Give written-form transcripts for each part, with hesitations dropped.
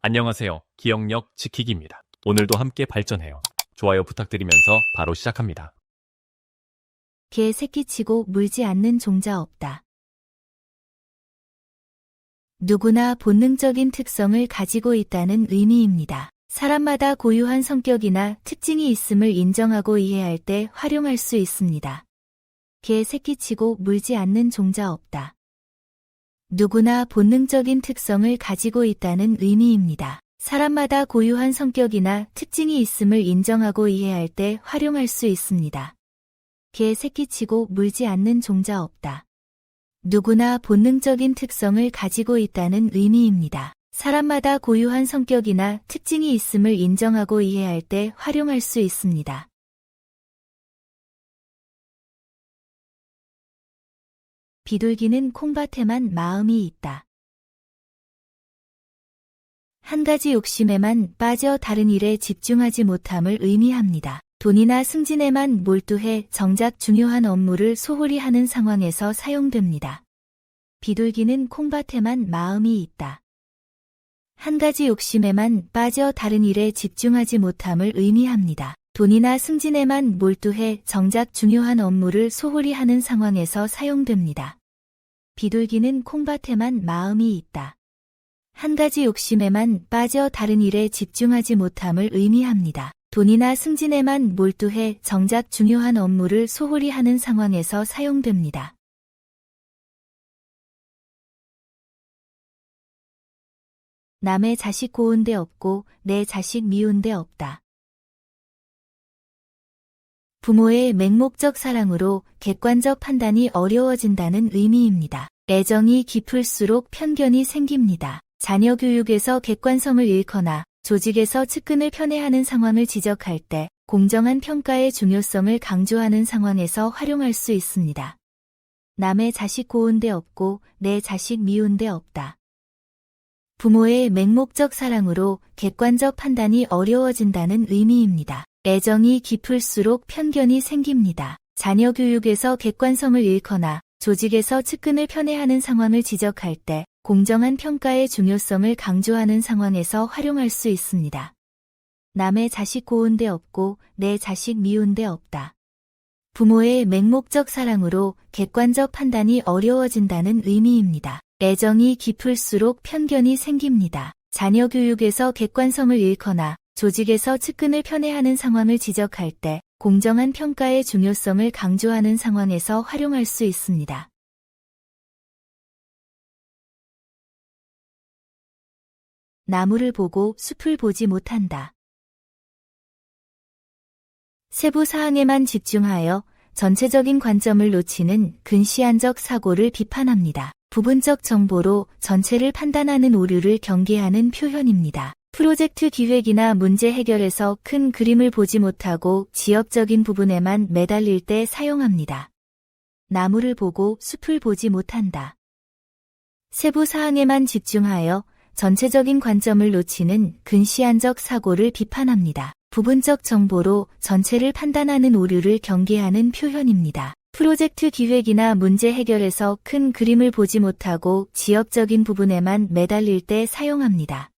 안녕하세요. 기억력 지키기입니다. 오늘도 함께 발전해요. 좋아요 부탁드리면서 바로 시작합니다. 개 새끼치고 물지 않는 종자 없다. 누구나 본능적인 특성을 가지고 있다는 의미입니다. 사람마다 고유한 성격이나 특징이 있음을 인정하고 이해할 때 활용할 수 있습니다. 개 새끼치고 물지 않는 종자 없다. 누구나 본능적인 특성을 가지고 있다는 의미입니다. 사람마다 고유한 성격이나 특징이 있음을 인정하고 이해할 때 활용할 수 있습니다. 개 새끼치고 물지 않는 종자 없다. 누구나 본능적인 특성을 가지고 있다는 의미입니다. 사람마다 고유한 성격이나 특징이 있음을 인정하고 이해할 때 활용할 수 있습니다. 비둘기는 콩밭에만 마음이 있다. 한 가지 욕심에만 빠져 다른 일에 집중하지 못함을 의미합니다. 돈이나 승진에만 몰두해 정작 중요한 업무를 소홀히 하는 상황에서 사용됩니다. 비둘기는 콩밭에만 마음이 있다. 한 가지 욕심에만 빠져 다른 일에 집중하지 못함을 의미합니다. 돈이나 승진에만 몰두해 정작 중요한 업무를 소홀히 하는 상황에서 사용됩니다. 비둘기는 콩밭에만 마음이 있다. 한 가지 욕심에만 빠져 다른 일에 집중하지 못함을 의미합니다. 돈이나 승진에만 몰두해 정작 중요한 업무를 소홀히 하는 상황에서 사용됩니다. 남의 자식 고운 데 없고 내 자식 미운 데 없다. 부모의 맹목적 사랑으로 객관적 판단이 어려워진다는 의미입니다. 애정이 깊을수록 편견이 생깁니다. 자녀 교육에서 객관성을 잃거나 조직에서 측근을 편애하는 상황을 지적할 때 공정한 평가의 중요성을 강조하는 상황에서 활용할 수 있습니다. 남의 자식 고운 데 없고 내 자식 미운 데 없다. 부모의 맹목적 사랑으로 객관적 판단이 어려워진다는 의미입니다. 애정이 깊을수록 편견이 생깁니다. 자녀 교육에서 객관성을 잃거나 조직에서 측근을 편애하는 상황을 지적할 때 공정한 평가의 중요성을 강조하는 상황에서 활용할 수 있습니다. 남의 자식 고운 데 없고 내 자식 미운 데 없다. 부모의 맹목적 사랑으로 객관적 판단이 어려워진다는 의미입니다. 애정이 깊을수록 편견이 생깁니다. 자녀 교육에서 객관성을 잃거나 조직에서 측근을 편애하는 상황을 지적할 때 공정한 평가의 중요성을 강조하는 상황에서 활용할 수 있습니다. 나무를 보고 숲을 보지 못한다. 세부 사항에만 집중하여 전체적인 관점을 놓치는 근시안적 사고를 비판합니다. 부분적 정보로 전체를 판단하는 오류를 경계하는 표현입니다. 프로젝트 기획이나 문제 해결에서 큰 그림을 보지 못하고 지역적인 부분에만 매달릴 때 사용합니다. 나무를 보고 숲을 보지 못한다. 세부 사항에만 집중하여 전체적인 관점을 놓치는 근시안적 사고를 비판합니다. 부분적 정보로 전체를 판단하는 오류를 경계하는 표현입니다. 프로젝트 기획이나 문제 해결에서 큰 그림을 보지 못하고 지역적인 부분에만 매달릴 때 사용합니다.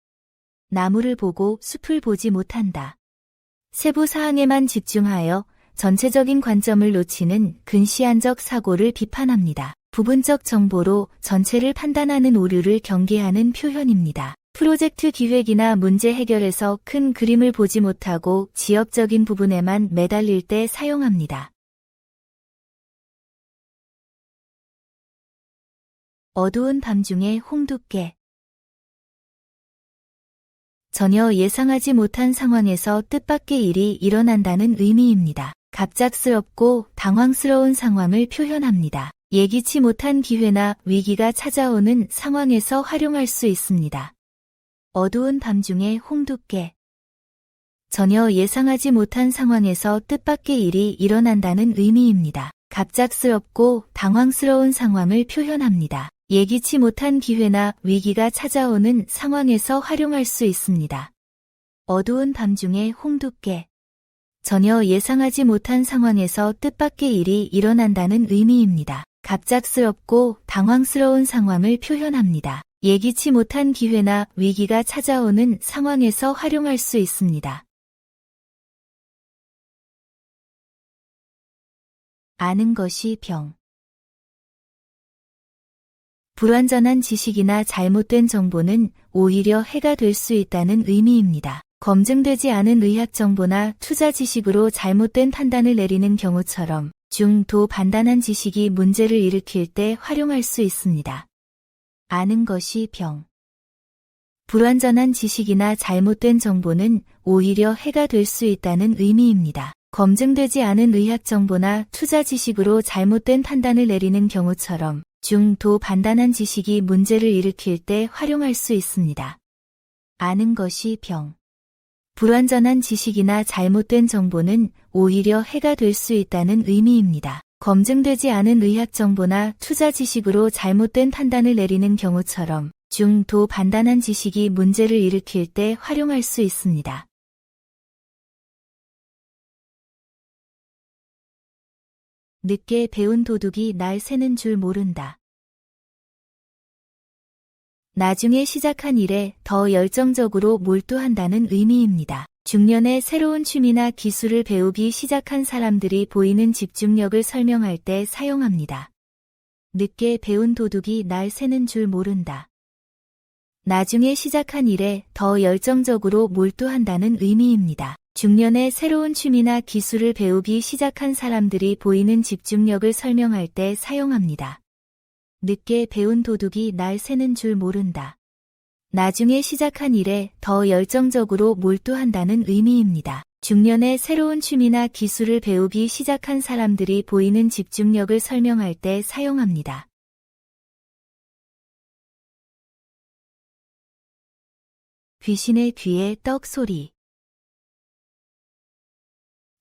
나무를 보고 숲을 보지 못한다. 세부 사항에만 집중하여 전체적인 관점을 놓치는 근시안적 사고를 비판합니다. 부분적 정보로 전체를 판단하는 오류를 경계하는 표현입니다. 프로젝트 기획이나 문제 해결에서 큰 그림을 보지 못하고 지역적인 부분에만 매달릴 때 사용합니다. 어두운 밤중에 홍두깨. 전혀 예상하지 못한 상황에서 뜻밖의 일이 일어난다는 의미입니다. 갑작스럽고 당황스러운 상황을 표현합니다. 예기치 못한 기회나 위기가 찾아오는 상황에서 활용할 수 있습니다. 어두운 밤중에 홍두깨. 전혀 예상하지 못한 상황에서 뜻밖의 일이 일어난다는 의미입니다. 갑작스럽고 당황스러운 상황을 표현합니다. 예기치 못한 기회나 위기가 찾아오는 상황에서 활용할 수 있습니다. 어두운 밤중에 홍두깨. 전혀 예상하지 못한 상황에서 뜻밖의 일이 일어난다는 의미입니다. 갑작스럽고 당황스러운 상황을 표현합니다. 예기치 못한 기회나 위기가 찾아오는 상황에서 활용할 수 있습니다. 아는 것이 병. 불완전한 지식이나 잘못된 정보는 오히려 해가 될 수 있다는 의미입니다. 검증되지 않은 의학 정보나 투자 지식으로 잘못된 판단을 내리는 경우처럼 중도반단한 지식이 문제를 일으킬 때 활용할 수 있습니다. 아는 것이 병. 불완전한 지식이나 잘못된 정보는 오히려 해가 될 수 있다는 의미입니다. 검증되지 않은 의학 정보나 투자 지식으로 잘못된 판단을 내리는 경우처럼 중도반단한 지식이 문제를 일으킬 때 활용할 수 있습니다. 아는 것이 병. 불완전한 지식이나 잘못된 정보는 오히려 해가 될 수 있다는 의미입니다. 검증되지 않은 의학 정보나 투자 지식으로 잘못된 판단을 내리는 경우처럼 중도반단한 지식이 문제를 일으킬 때 활용할 수 있습니다. 늦게 배운 도둑이 날 새는 줄 모른다. 나중에 시작한 일에 더 열정적으로 몰두한다는 의미입니다. 중년에 새로운 취미나 기술을 배우기 시작한 사람들이 보이는 집중력을 설명할 때 사용합니다. 늦게 배운 도둑이 날 새는 줄 모른다. 나중에 시작한 일에 더 열정적으로 몰두한다는 의미입니다. 중년에 새로운 취미나 기술을 배우기 시작한 사람들이 보이는 집중력을 설명할 때 사용합니다. 늦게 배운 도둑이 날 새는 줄 모른다. 나중에 시작한 일에 더 열정적으로 몰두한다는 의미입니다. 중년에 새로운 취미나 기술을 배우기 시작한 사람들이 보이는 집중력을 설명할 때 사용합니다. 귀신의 귀에 떡소리.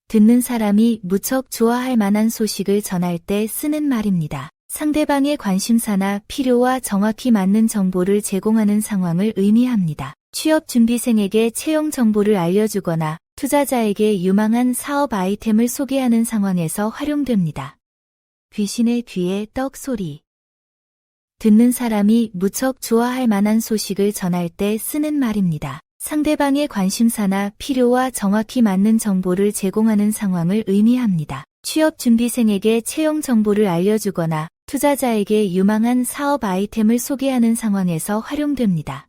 듣는 사람이 무척 좋아할 만한 소식을 전할 때 쓰는 말입니다. 상대방의 관심사나 필요와 정확히 맞는 정보를 제공하는 상황을 의미합니다. 취업준비생에게 채용 정보를 알려주거나 투자자에게 유망한 사업 아이템을 소개하는 상황에서 활용됩니다. 귀신의 귀에 떡소리. 듣는 사람이 무척 좋아할 만한 소식을 전할 때 쓰는 말입니다. 상대방의 관심사나 필요와 정확히 맞는 정보를 제공하는 상황을 의미합니다. 취업준비생에게 채용 정보를 알려주거나 투자자에게 유망한 사업 아이템을 소개하는 상황에서 활용됩니다.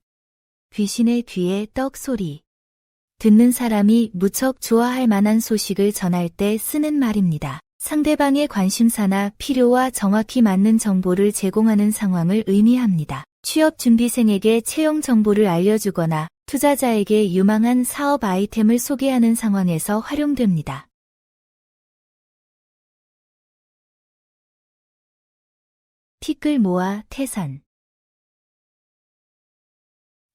귀신의 귀에 떡소리. 듣는 사람이 무척 좋아할 만한 소식을 전할 때 쓰는 말입니다. 상대방의 관심사나 필요와 정확히 맞는 정보를 제공하는 상황을 의미합니다. 취업준비생에게 채용 정보를 알려주거나 투자자에게 유망한 사업 아이템을 소개하는 상황에서 활용됩니다. 티끌 모아 태산.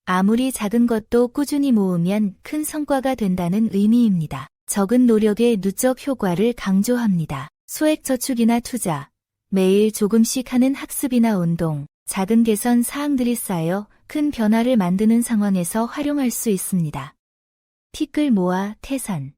아무리 작은 것도 꾸준히 모으면 큰 성과가 된다는 의미입니다. 적은 노력의 누적 효과를 강조합니다. 소액저축이나 투자, 매일 조금씩 하는 학습이나 운동, 작은 개선 사항들이 쌓여 큰 변화를 만드는 상황에서 활용할 수 있습니다. 티끌 모아 태산.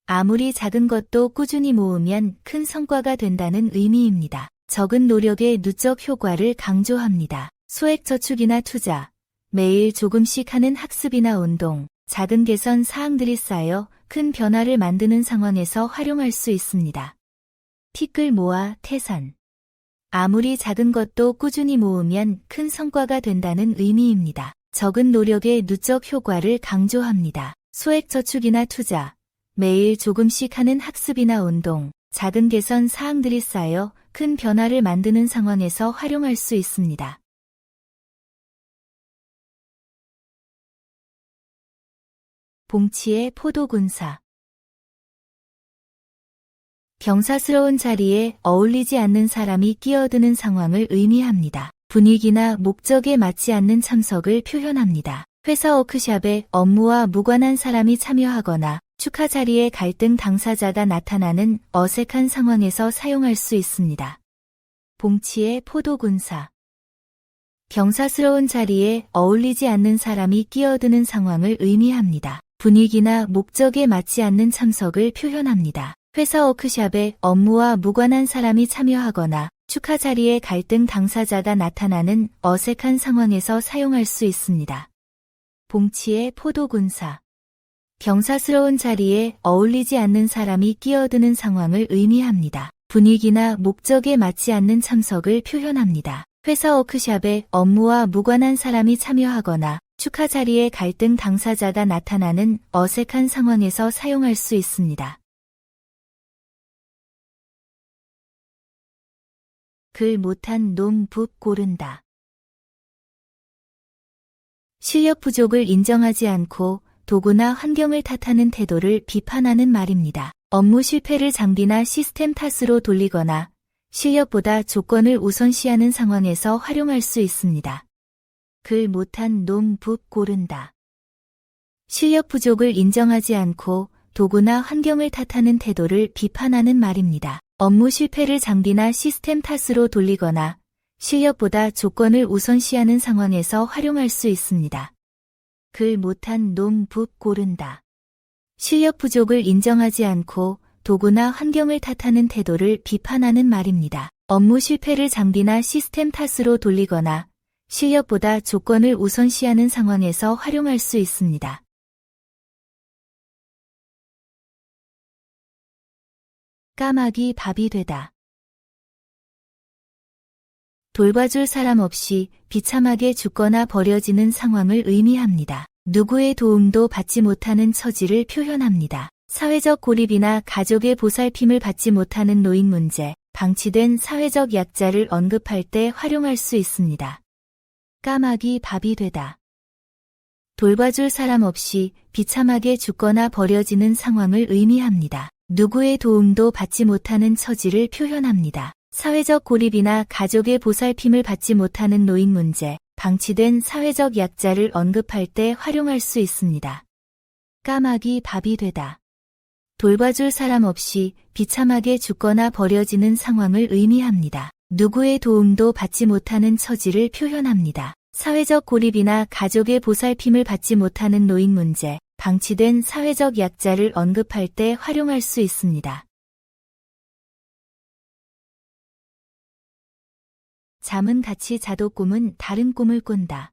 아무리 작은 것도 꾸준히 모으면 큰 성과가 된다는 의미입니다. 적은 노력의 누적 효과를 강조합니다. 소액저축이나 투자, 매일 조금씩 하는 학습이나 운동, 작은 개선 사항들이 쌓여 큰 변화를 만드는 상황에서 활용할 수 있습니다. 티끌 모아 태산. 아무리 작은 것도 꾸준히 모으면 큰 성과가 된다는 의미입니다. 적은 노력의 누적 효과를 강조합니다. 소액저축이나 투자, 매일 조금씩 하는 학습이나 운동, 작은 개선 사항들이 쌓여 큰 변화를 만드는 상황에서 활용할 수 있습니다. 봉치의 포도군사. 경사스러운 자리에 어울리지 않는 사람이 끼어드는 상황을 의미합니다. 분위기나 목적에 맞지 않는 참석을 표현합니다. 회사 워크숍에 업무와 무관한 사람이 참여하거나 축하 자리에 갈등 당사자가 나타나는 어색한 상황에서 사용할 수 있습니다. 봉치의 포도군사. 경사스러운 자리에 어울리지 않는 사람이 끼어드는 상황을 의미합니다. 분위기나 목적에 맞지 않는 참석을 표현합니다. 회사 워크숍에 업무와 무관한 사람이 참여하거나 축하 자리에 갈등 당사자가 나타나는 어색한 상황에서 사용할 수 있습니다. 봉치의 포도군사. 경사스러운 자리에 어울리지 않는 사람이 끼어드는 상황을 의미합니다. 분위기나 목적에 맞지 않는 참석을 표현합니다. 회사 워크숍에 업무와 무관한 사람이 참여하거나 축하 자리에 갈등 당사자가 나타나는 어색한 상황에서 사용할 수 있습니다. 글 못한 놈 붓 고른다. 실력 부족을 인정하지 않고 도구나 환경을 탓하는 태도를 비판하는 말입니다. 업무 실패를 장비나 시스템 탓으로 돌리거나 실력보다 조건을 우선시하는 상황에서 활용할 수 있습니다. 글 못한 놈 붓 고른다. 실력 부족을 인정하지 않고 도구나 환경을 탓하는 태도를 비판하는 말입니다. 업무 실패를 장비나 시스템 탓으로 돌리거나 실력보다 조건을 우선시하는 상황에서 활용할 수 있습니다. 글 못한 놈 붓 고른다. 실력 부족을 인정하지 않고 도구나 환경을 탓하는 태도를 비판하는 말입니다. 업무 실패를 장비나 시스템 탓으로 돌리거나 실력보다 조건을 우선시하는 상황에서 활용할 수 있습니다. 까마귀 밥이 되다. 돌봐줄 사람 없이 비참하게 죽거나 버려지는 상황을 의미합니다. 누구의 도움도 받지 못하는 처지를 표현합니다. 사회적 고립이나 가족의 보살핌을 받지 못하는 노인 문제, 방치된 사회적 약자를 언급할 때 활용할 수 있습니다. 까마귀 밥이 되다. 돌봐줄 사람 없이 비참하게 죽거나 버려지는 상황을 의미합니다. 누구의 도움도 받지 못하는 처지를 표현합니다. 사회적 고립이나 가족의 보살핌을 받지 못하는 노인 문제, 방치된 사회적 약자를 언급할 때 활용할 수 있습니다. 까마귀 밥이 되다. 돌봐줄 사람 없이 비참하게 죽거나 버려지는 상황을 의미합니다. 누구의 도움도 받지 못하는 처지를 표현합니다. 사회적 고립이나 가족의 보살핌을 받지 못하는 노인 문제, 방치된 사회적 약자를 언급할 때 활용할 수 있습니다. 잠은 같이 자도 꿈은 다른 꿈을 꾼다.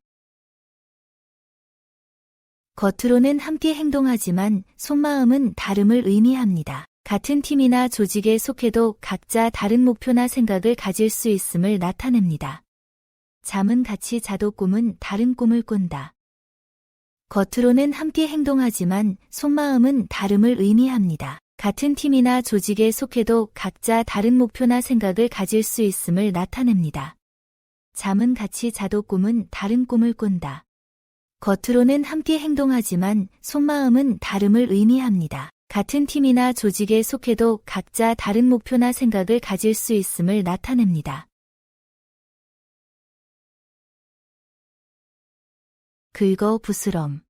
겉으로는 함께 행동하지만 속마음은 다름을 의미합니다. 같은 팀이나 조직에 속해도 각자 다른 목표나 생각을 가질 수 있음을 나타냅니다. 잠은 같이 자도 꿈은 다른 꿈을 꾼다. 겉으로는 함께 행동하지만 속마음은 다름을 의미합니다. 같은 팀이나 조직에 속해도 각자 다른 목표나 생각을 가질 수 있음을 나타냅니다. 잠은 같이 자도 꿈은 다른 꿈을 꾼다. 겉으로는 함께 행동하지만 속마음은 다름을 의미합니다. 같은 팀이나 조직에 속해도 각자 다른 목표나 생각을 가질 수 있음을 나타냅니다. 긁어 부스럼.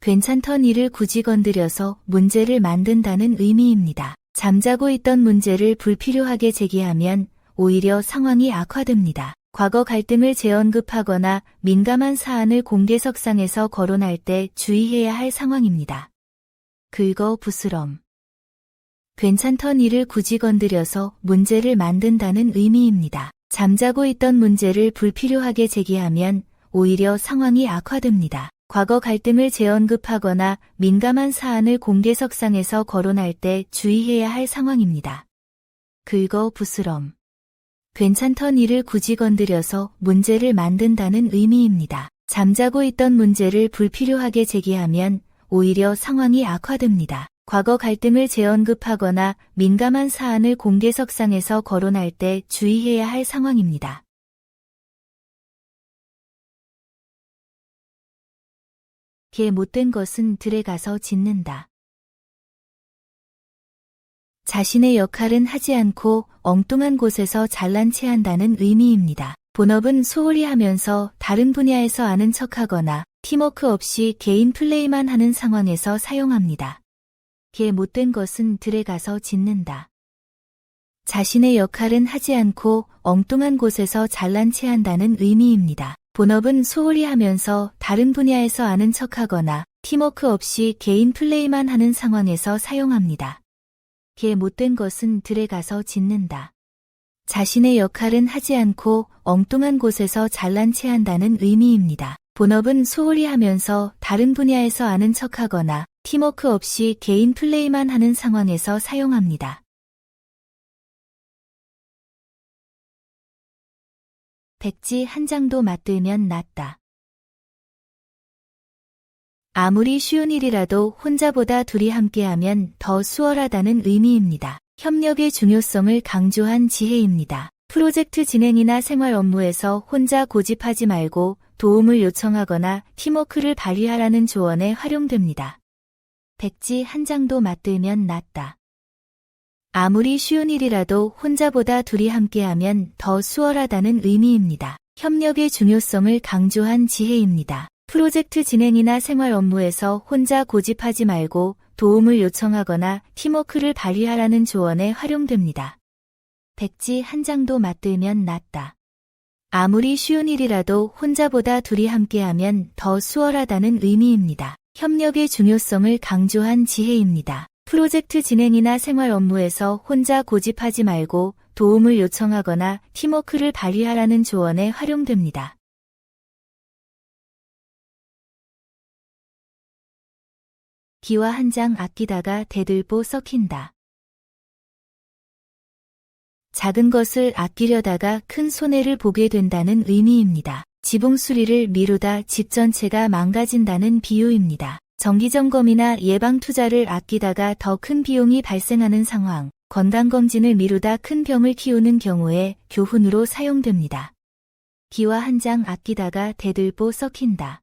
괜찮던 일을 굳이 건드려서 문제를 만든다는 의미입니다. 잠자고 있던 문제를 불필요하게 제기하면 오히려 상황이 악화됩니다. 과거 갈등을 재언급하거나 민감한 사안을 공개석상에서 거론할 때 주의해야 할 상황입니다. 긁어 부스럼. 괜찮던 일을 굳이 건드려서 문제를 만든다는 의미입니다. 잠자고 있던 문제를 불필요하게 제기하면 오히려 상황이 악화됩니다. 과거 갈등을 재언급하거나 민감한 사안을 공개석상에서 거론할 때 주의해야 할 상황입니다. 긁어 부스럼. 괜찮던 일을 굳이 건드려서 문제를 만든다는 의미입니다. 잠자고 있던 문제를 불필요하게 제기하면 오히려 상황이 악화됩니다. 과거 갈등을 재언급하거나 민감한 사안을 공개석상에서 거론할 때 주의해야 할 상황입니다. 개 못된 것은 들에 가서 짖는다. 자신의 역할은 하지 않고 엉뚱한 곳에서 잘난 체 한다는 의미입니다. 본업은 소홀히 하면서 다른 분야에서 아는 척하거나 팀워크 없이 개인 플레이만 하는 상황에서 사용합니다. 개 못된 것은 들에 가서 짖는다. 자신의 역할은 하지 않고 엉뚱한 곳에서 잘난 체 한다는 의미입니다. 본업은 소홀히 하면서 다른 분야에서 아는 척하거나 팀워크 없이 개인 플레이만 하는 상황에서 사용합니다. 개 못된 것은 들에 가서 짖는다. 자신의 역할은 하지 않고 엉뚱한 곳에서 잘난 체 한다는 의미입니다. 본업은 소홀히 하면서 다른 분야에서 아는 척하거나 팀워크 없이 개인 플레이만 하는 상황에서 사용합니다. 백지 한 장도 맞들면 낫다. 아무리 쉬운 일이라도 혼자보다 둘이 함께하면 더 수월하다는 의미입니다. 협력의 중요성을 강조한 지혜입니다. 프로젝트 진행이나 생활 업무에서 혼자 고집하지 말고 도움을 요청하거나 팀워크를 발휘하라는 조언에 활용됩니다. 백지 한 장도 맞들면 낫다. 아무리 쉬운 일이라도 혼자보다 둘이 함께하면 더 수월하다는 의미입니다. 협력의 중요성을 강조한 지혜입니다. 프로젝트 진행이나 생활 업무에서 혼자 고집하지 말고 도움을 요청하거나 팀워크를 발휘하라는 조언에 활용됩니다. 백지 한 장도 맞들면 낫다. 아무리 쉬운 일이라도 혼자보다 둘이 함께하면 더 수월하다는 의미입니다. 협력의 중요성을 강조한 지혜입니다. 프로젝트 진행이나 생활 업무에서 혼자 고집하지 말고 도움을 요청하거나 팀워크를 발휘하라는 조언에 활용됩니다. 기와 한 장 아끼다가 대들보 썩힌다. 작은 것을 아끼려다가 큰 손해를 보게 된다는 의미입니다. 지붕 수리를 미루다 집 전체가 망가진다는 비유입니다. 정기점검이나 예방투자를 아끼다가 더 큰 비용이 발생하는 상황, 건강검진을 미루다 큰 병을 키우는 경우에 교훈으로 사용됩니다. 기와 한 장 아끼다가 대들보 썩힌다.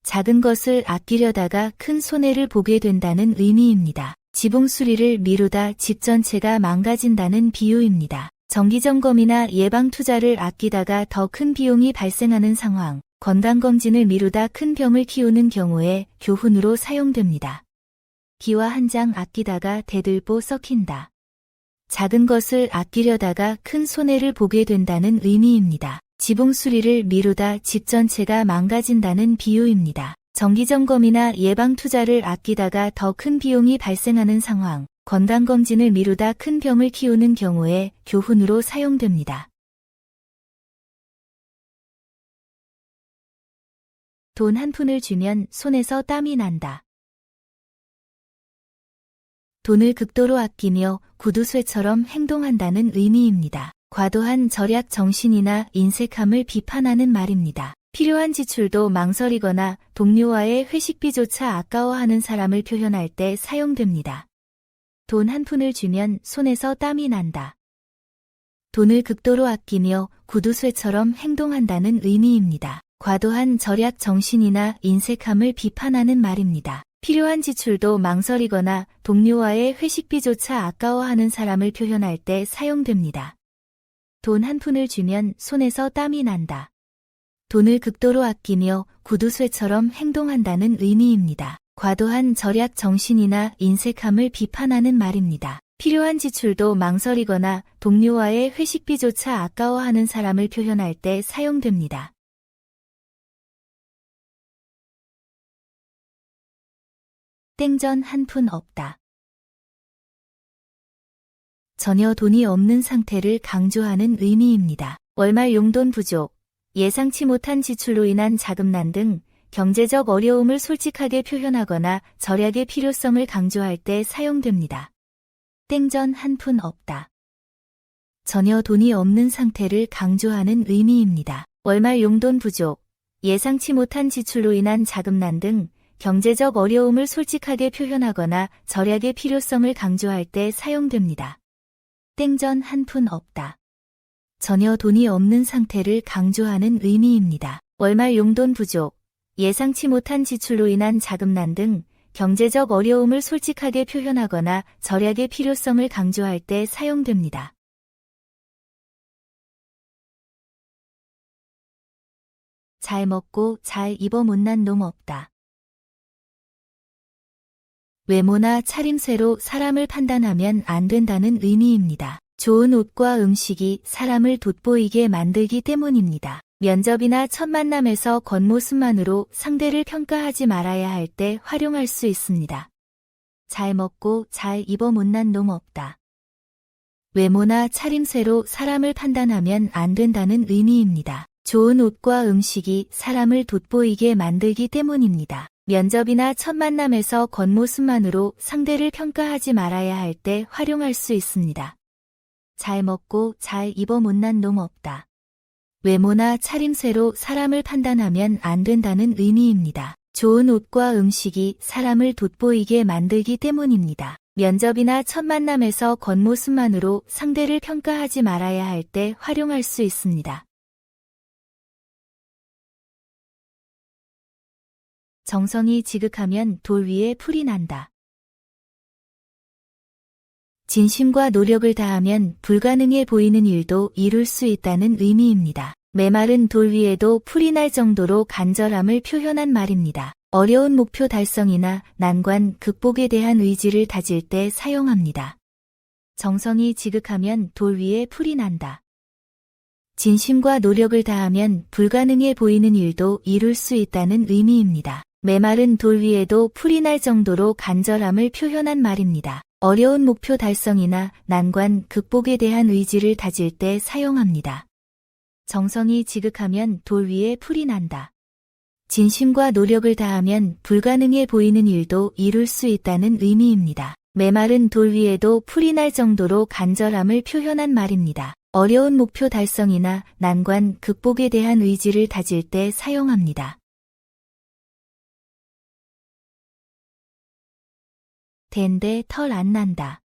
작은 것을 아끼려다가 큰 손해를 보게 된다는 의미입니다. 지붕 수리를 미루다 집 전체가 망가진다는 비유입니다. 정기점검이나 예방투자를 아끼다가 더 큰 비용이 발생하는 상황, 건강검진을 미루다 큰 병을 키우는 경우에 교훈으로 사용됩니다. 기와 한 장 아끼다가 대들보 썩힌다. 작은 것을 아끼려다가 큰 손해를 보게 된다는 의미입니다. 지붕 수리를 미루다 집 전체가 망가진다는 비유입니다. 정기점검이나 예방투자를 아끼다가 더 큰 비용이 발생하는 상황, 건강검진을 미루다 큰 병을 키우는 경우에 교훈으로 사용됩니다. 돈 한 푼을 주면 손에서 땀이 난다. 돈을 극도로 아끼며 구두쇠처럼 행동한다는 의미입니다. 과도한 절약 정신이나 인색함을 비판하는 말입니다. 필요한 지출도 망설이거나 동료와의 회식비조차 아까워하는 사람을 표현할 때 사용됩니다. 돈 한 푼을 주면 손에서 땀이 난다. 돈을 극도로 아끼며 구두쇠처럼 행동한다는 의미입니다. 과도한 절약 정신이나 인색함을 비판하는 말입니다. 필요한 지출도 망설이거나 동료와의 회식비조차 아까워하는 사람을 표현할 때 사용됩니다. 돈 한 푼을 주면 손에서 땀이 난다. 돈을 극도로 아끼며 구두쇠처럼 행동한다는 의미입니다. 과도한 절약 정신이나 인색함을 비판하는 말입니다. 필요한 지출도 망설이거나 동료와의 회식비조차 아까워하는 사람을 표현할 때 사용됩니다. 땡전 한 푼 없다. 전혀 돈이 없는 상태를 강조하는 의미입니다. 월말 용돈 부족, 예상치 못한 지출로 인한 자금난 등 경제적 어려움을 솔직하게 표현하거나 절약의 필요성을 강조할 때 사용됩니다. 땡전 한 푼 없다. 전혀 돈이 없는 상태를 강조하는 의미입니다. 월말 용돈 부족, 예상치 못한 지출로 인한 자금난 등 경제적 어려움을 솔직하게 표현하거나 절약의 필요성을 강조할 때 사용됩니다. 땡전 한 푼 없다. 전혀 돈이 없는 상태를 강조하는 의미입니다. 월말 용돈 부족, 예상치 못한 지출로 인한 자금난 등 경제적 어려움을 솔직하게 표현하거나 절약의 필요성을 강조할 때 사용됩니다. 잘 먹고 잘 입어 못난 놈 없다. 외모나 차림새로 사람을 판단하면 안 된다는 의미입니다. 좋은 옷과 음식이 사람을 돋보이게 만들기 때문입니다. 면접이나 첫 만남에서 겉모습만으로 상대를 평가하지 말아야 할 때 활용할 수 있습니다. 잘 먹고 잘 입어 못난 놈 없다. 외모나 차림새로 사람을 판단하면 안 된다는 의미입니다. 좋은 옷과 음식이 사람을 돋보이게 만들기 때문입니다. 면접이나 첫 만남에서 겉모습만으로 상대를 평가하지 말아야 할 때 활용할 수 있습니다. 잘 먹고 잘 입어 못난 놈 없다. 외모나 차림새로 사람을 판단하면 안 된다는 의미입니다. 좋은 옷과 음식이 사람을 돋보이게 만들기 때문입니다. 면접이나 첫 만남에서 겉모습만으로 상대를 평가하지 말아야 할 때 활용할 수 있습니다. 정성이 지극하면 돌 위에 풀이 난다. 진심과 노력을 다하면 불가능해 보이는 일도 이룰 수 있다는 의미입니다. 메마른 돌 위에도 풀이 날 정도로 간절함을 표현한 말입니다. 어려운 목표 달성이나 난관 극복에 대한 의지를 다질 때 사용합니다. 정성이 지극하면 돌 위에 풀이 난다. 진심과 노력을 다하면 불가능해 보이는 일도 이룰 수 있다는 의미입니다. 메마른 돌 위에도 풀이 날 정도로 간절함을 표현한 말입니다. 어려운 목표 달성이나 난관 극복에 대한 의지를 다질 때 사용합니다. 정성이 지극하면 돌 위에 풀이 난다. 진심과 노력을 다하면 불가능해 보이는 일도 이룰 수 있다는 의미입니다. 메마른 돌 위에도 풀이 날 정도로 간절함을 표현한 말입니다. 어려운 목표 달성이나 난관 극복에 대한 의지를 다질 때 사용합니다. 된데 털 안 난다.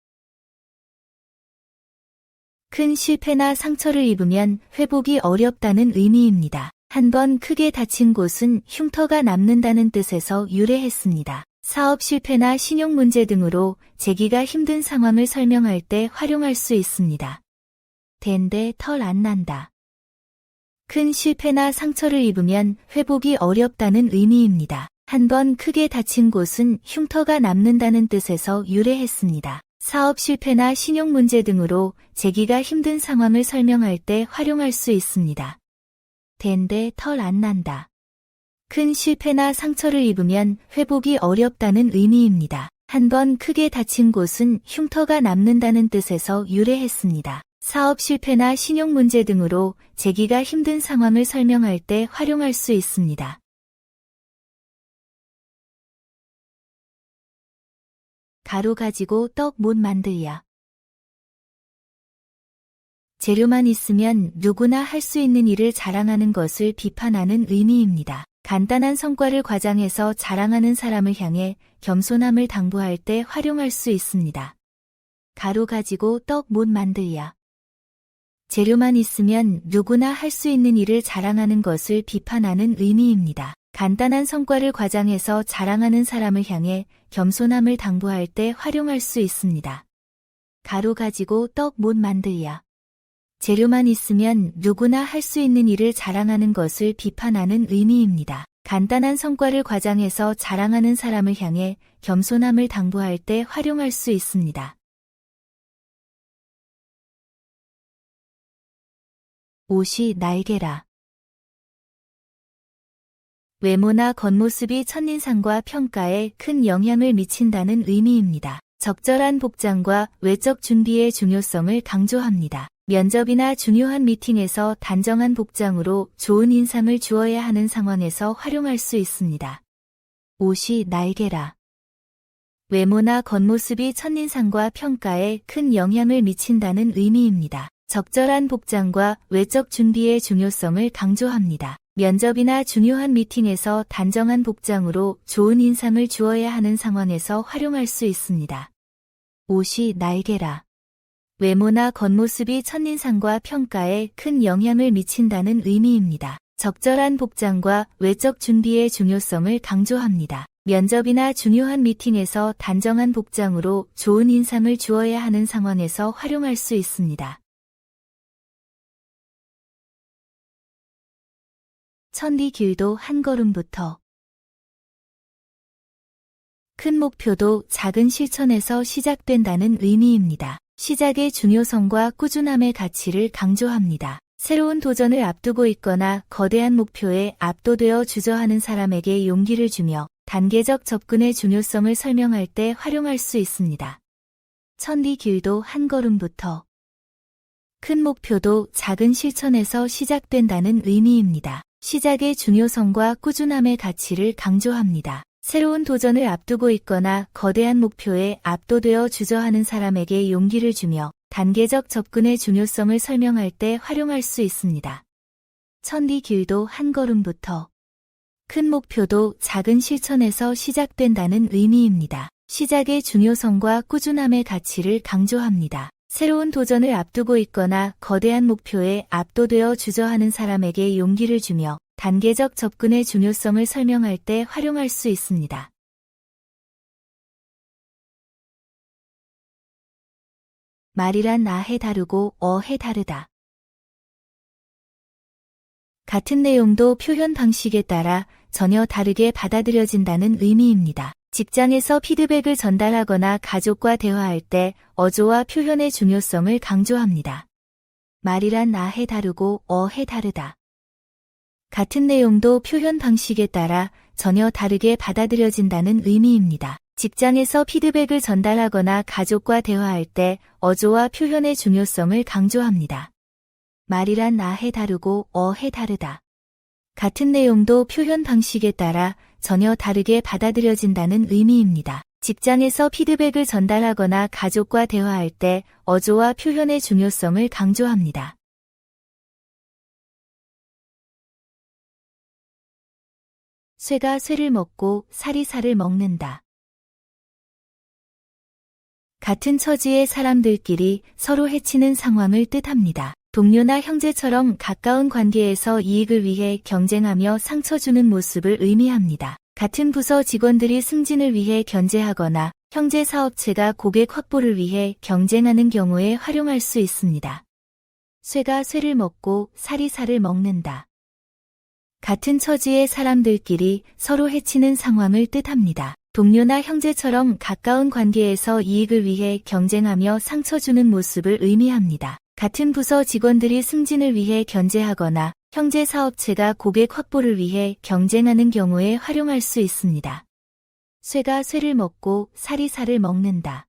큰 실패나 상처를 입으면 회복이 어렵다는 의미입니다. 한번 크게 다친 곳은 흉터가 남는다는 뜻에서 유래했습니다. 사업 실패나 신용 문제 등으로 재기가 힘든 상황을 설명할 때 활용할 수 있습니다. 된데 털 안 난다. 큰 실패나 상처를 입으면 회복이 어렵다는 의미입니다. 한번 크게 다친 곳은 흉터가 남는다는 뜻에서 유래했습니다. 사업 실패나 신용 문제 등으로 재기가 힘든 상황을 설명할 때 활용할 수 있습니다. 된데 털 안 난다. 큰 실패나 상처를 입으면 회복이 어렵다는 의미입니다. 한번 크게 다친 곳은 흉터가 남는다는 뜻에서 유래했습니다. 사업 실패나 신용 문제 등으로 재기가 힘든 상황을 설명할 때 활용할 수 있습니다. 가루 가지고 떡 못 만들야. 재료만 있으면 누구나 할 수 있는 일을 자랑하는 것을 비판하는 의미입니다. 간단한 성과를 과장해서 자랑하는 사람을 향해 겸손함을 당부할 때 활용할 수 있습니다. 가루 가지고 떡 못 만들야. 재료만 있으면 누구나 할 수 있는 일을 자랑하는 것을 비판하는 의미입니다. 간단한 성과를 과장해서 자랑하는 사람을 향해 겸손함을 당부할 때 활용할 수 있습니다. 가루 가지고 떡 못 만들야. 재료만 있으면 누구나 할 수 있는 일을 자랑하는 것을 비판하는 의미입니다. 간단한 성과를 과장해서 자랑하는 사람을 향해 겸손함을 당부할 때 활용할 수 있습니다. 옷이 날개라. 외모나 겉모습이 첫인상과 평가에 큰 영향을 미친다는 의미입니다. 적절한 복장과 외적 준비의 중요성을 강조합니다. 면접이나 중요한 미팅에서 단정한 복장으로 좋은 인상을 주어야 하는 상황에서 활용할 수 있습니다. 옷이 날개라. 외모나 겉모습이 첫인상과 평가에 큰 영향을 미친다는 의미입니다. 적절한 복장과 외적 준비의 중요성을 강조합니다. 면접이나 중요한 미팅에서 단정한 복장으로 좋은 인상을 주어야 하는 상황에서 활용할 수 있습니다. 옷이 날개라. 외모나 겉모습이 첫인상과 평가에 큰 영향을 미친다는 의미입니다. 적절한 복장과 외적 준비의 중요성을 강조합니다. 면접이나 중요한 미팅에서 단정한 복장으로 좋은 인상을 주어야 하는 상황에서 활용할 수 있습니다. 천리 길도 한 걸음부터. 큰 목표도 작은 실천에서 시작된다는 의미입니다. 시작의 중요성과 꾸준함의 가치를 강조합니다. 새로운 도전을 앞두고 있거나 거대한 목표에 압도되어 주저하는 사람에게 용기를 주며 단계적 접근의 중요성을 설명할 때 활용할 수 있습니다. 천리 길도 한 걸음부터. 큰 목표도 작은 실천에서 시작된다는 의미입니다. 시작의 중요성과 꾸준함의 가치를 강조합니다. 새로운 도전을 앞두고 있거나 거대한 목표에 압도되어 주저하는 사람에게 용기를 주며 단계적 접근의 중요성을 설명할 때 활용할 수 있습니다. 천리 길도 한 걸음부터. 큰 목표도 작은 실천에서 시작된다는 의미입니다. 시작의 중요성과 꾸준함의 가치를 강조합니다. 새로운 도전을 앞두고 있거나 거대한 목표에 압도되어 주저하는 사람에게 용기를 주며 단계적 접근의 중요성을 설명할 때 활용할 수 있습니다. 말이란 아해 다르고 어해 다르다. 같은 내용도 표현 방식에 따라 전혀 다르게 받아들여진다는 의미입니다. 직장에서 피드백을 전달하거나 가족과 대화할 때 어조와 표현의 중요성을 강조합니다. 말이란 아해 다르고 어해 다르다. 같은 내용도 표현 방식에 따라 전혀 다르게 받아들여진다는 의미입니다. 직장에서 피드백을 전달하거나 가족과 대화할 때 어조와 표현의 중요성을 강조합니다. 말이란 아해 다르고 어해 다르다. 같은 내용도 표현 방식에 따라 전혀 다르게 받아들여진다는 의미입니다. 직장에서 피드백을 전달하거나 가족과 대화할 때 어조와 표현의 중요성을 강조합니다. 쇠가 쇠를 먹고 살이 살을 먹는다. 같은 처지의 사람들끼리 서로 해치는 상황을 뜻합니다. 동료나 형제처럼 가까운 관계에서 이익을 위해 경쟁하며 상처 주는 모습을 의미합니다. 같은 부서 직원들이 승진을 위해 견제하거나 형제 사업체가 고객 확보를 위해 경쟁하는 경우에 활용할 수 있습니다. 쇠가 쇠를 먹고 살이 살을 먹는다. 같은 처지의 사람들끼리 서로 해치는 상황을 뜻합니다. 동료나 형제처럼 가까운 관계에서 이익을 위해 경쟁하며 상처 주는 모습을 의미합니다. 같은 부서 직원들이 승진을 위해 견제하거나 형제 사업체가 고객 확보를 위해 경쟁하는 경우에 활용할 수 있습니다. 쇠가 쇠를 먹고 살이 살을 먹는다.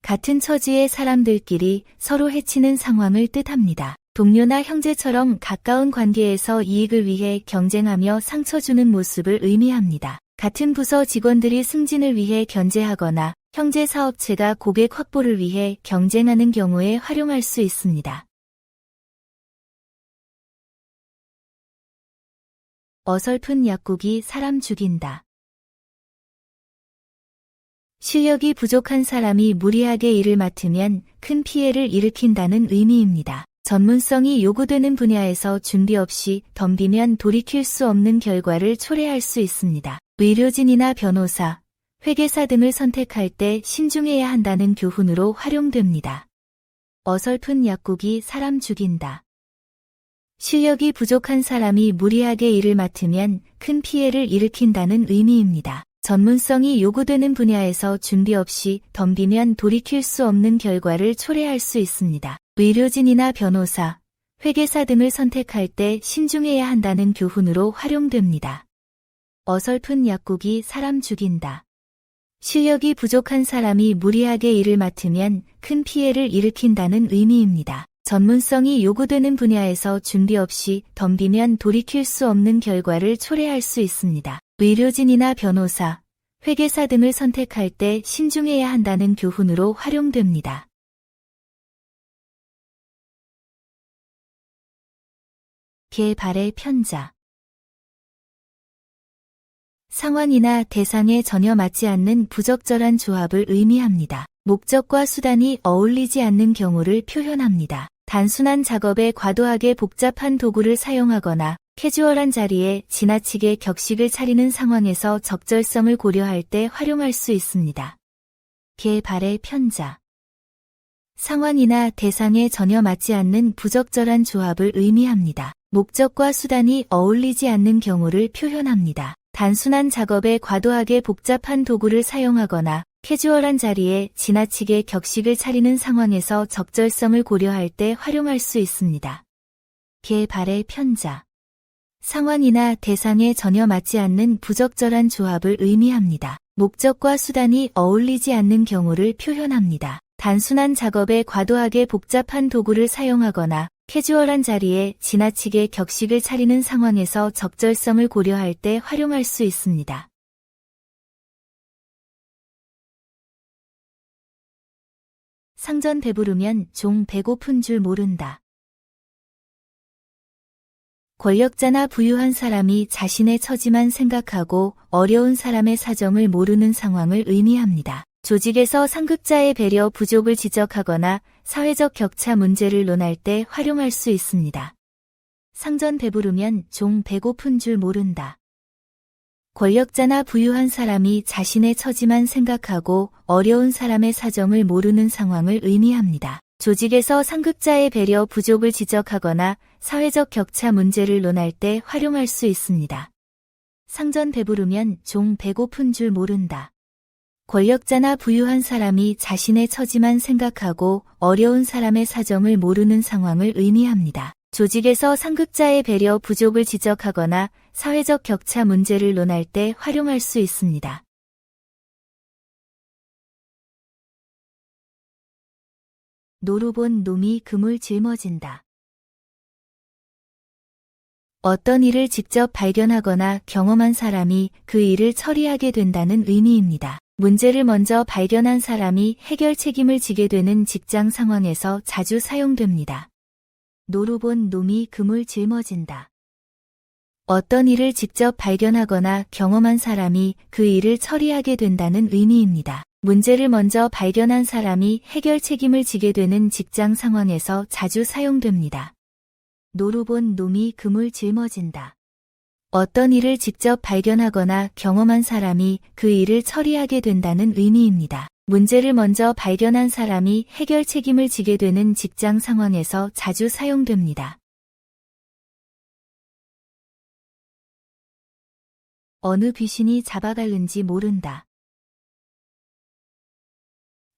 같은 처지의 사람들끼리 서로 해치는 상황을 뜻합니다. 동료나 형제처럼 가까운 관계에서 이익을 위해 경쟁하며 상처 주는 모습을 의미합니다. 같은 부서 직원들이 승진을 위해 견제하거나 형제 사업체가 고객 확보를 위해 경쟁하는 경우에 활용할 수 있습니다. 어설픈 약국이 사람 죽인다. 실력이 부족한 사람이 무리하게 일을 맡으면 큰 피해를 일으킨다는 의미입니다. 전문성이 요구되는 분야에서 준비 없이 덤비면 돌이킬 수 없는 결과를 초래할 수 있습니다. 의료진이나 변호사, 회계사 등을 선택할 때 신중해야 한다는 교훈으로 활용됩니다. 어설픈 약국이 사람 죽인다. 실력이 부족한 사람이 무리하게 일을 맡으면 큰 피해를 일으킨다는 의미입니다. 전문성이 요구되는 분야에서 준비 없이 덤비면 돌이킬 수 없는 결과를 초래할 수 있습니다. 의료진이나 변호사, 회계사 등을 선택할 때 신중해야 한다는 교훈으로 활용됩니다. 어설픈 약국이 사람 죽인다. 실력이 부족한 사람이 무리하게 일을 맡으면 큰 피해를 일으킨다는 의미입니다. 전문성이 요구되는 분야에서 준비 없이 덤비면 돌이킬 수 없는 결과를 초래할 수 있습니다. 의료진이나 변호사, 회계사 등을 선택할 때 신중해야 한다는 교훈으로 활용됩니다. 개 발의 편자. 상황이나 대상에 전혀 맞지 않는 부적절한 조합을 의미합니다. 목적과 수단이 어울리지 않는 경우를 표현합니다. 단순한 작업에 과도하게 복잡한 도구를 사용하거나 캐주얼한 자리에 지나치게 격식을 차리는 상황에서 적절성을 고려할 때 활용할 수 있습니다. 개 발의 편자. 상황이나 대상에 전혀 맞지 않는 부적절한 조합을 의미합니다. 목적과 수단이 어울리지 않는 경우를 표현합니다. 단순한 작업에 과도하게 복잡한 도구를 사용하거나 캐주얼한 자리에 지나치게 격식을 차리는 상황에서 적절성을 고려할 때 활용할 수 있습니다. 개 발의 편자. 상황이나 대상에 전혀 맞지 않는 부적절한 조합을 의미합니다. 목적과 수단이 어울리지 않는 경우를 표현합니다. 단순한 작업에 과도하게 복잡한 도구를 사용하거나 캐주얼한 자리에 지나치게 격식을 차리는 상황에서 적절성을 고려할 때 활용할 수 있습니다. 상전 배부르면 종 배고픈 줄 모른다. 권력자나 부유한 사람이 자신의 처지만 생각하고 어려운 사람의 사정을 모르는 상황을 의미합니다. 조직에서 상급자의 배려 부족을 지적하거나 사회적 격차 문제를 논할 때 활용할 수 있습니다. 상전 배부르면 종 배고픈 줄 모른다. 권력자나 부유한 사람이 자신의 처지만 생각하고 어려운 사람의 사정을 모르는 상황을 의미합니다. 조직에서 상급자의 배려 부족을 지적하거나 사회적 격차 문제를 논할 때 활용할 수 있습니다. 상전 배부르면 종 배고픈 줄 모른다. 권력자나 부유한 사람이 자신의 처지만 생각하고 어려운 사람의 사정을 모르는 상황을 의미합니다. 조직에서 상급자의 배려 부족을 지적하거나 사회적 격차 문제를 논할 때 활용할 수 있습니다. 노루 본 놈이 금을 짊어진다. 어떤 일을 직접 발견하거나 경험한 사람이 그 일을 처리하게 된다는 의미입니다. 문제를 먼저 발견한 사람이 해결 책임을 지게 되는 직장 상황에서 자주 사용됩니다. 노루 본 놈이 금을 짊어진다. 어떤 일을 직접 발견하거나 경험한 사람이 그 일을 처리하게 된다는 의미입니다. 문제를 먼저 발견한 사람이 해결 책임을 지게 되는 직장 상황에서 자주 사용됩니다. 노루 본 놈이 금을 짊어진다. 어떤 일을 직접 발견하거나 경험한 사람이 그 일을 처리하게 된다는 의미입니다. 문제를 먼저 발견한 사람이 해결 책임을 지게 되는 직장 상황에서 자주 사용됩니다. 어느 귀신이 잡아갈는지 모른다.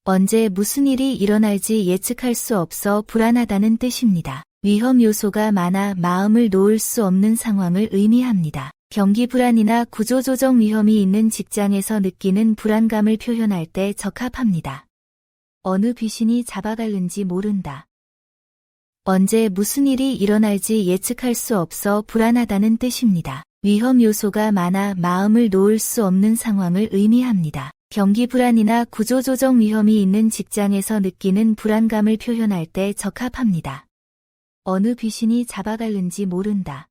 언제 무슨 일이 일어날지 예측할 수 없어 불안하다는 뜻입니다. 위험 요소가 많아 마음을 놓을 수 없는 상황을 의미합니다. 경기 불안이나 구조조정 위험이 있는 직장에서 느끼는 불안감을 표현할 때 적합합니다. 어느 귀신이 잡아갈는지 모른다. 언제 무슨 일이 일어날지 예측할 수 없어 불안하다는 뜻입니다. 위험 요소가 많아 마음을 놓을 수 없는 상황을 의미합니다. 경기 불안이나 구조조정 위험이 있는 직장에서 느끼는 불안감을 표현할 때 적합합니다. 어느 귀신이 잡아갈는지 모른다.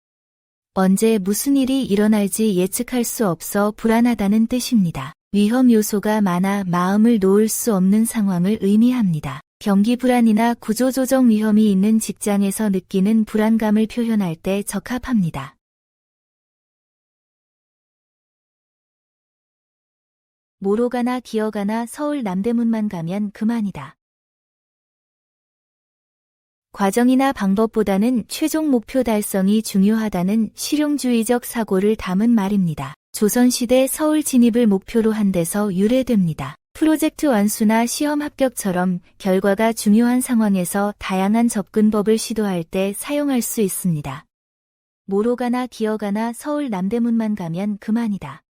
언제 무슨 일이 일어날지 예측할 수 없어 불안하다는 뜻입니다. 위험 요소가 많아 마음을 놓을 수 없는 상황을 의미합니다. 경기 불안이나 구조조정 위험이 있는 직장에서 느끼는 불안감을 표현할 때 적합합니다. 뭐로 가나 기어가나 서울 남대문만 가면 그만이다. 과정이나 방법보다는 최종 목표 달성이 중요하다는 실용주의적 사고를 담은 말입니다. 조선시대 서울 진입을 목표로 한 데서 유래됩니다. 프로젝트 완수나 시험 합격처럼 결과가 중요한 상황에서 다양한 접근법을 시도할 때 사용할 수 있습니다. 뭐로 가나 기어가나 서울 남대문만 가면 그만이다.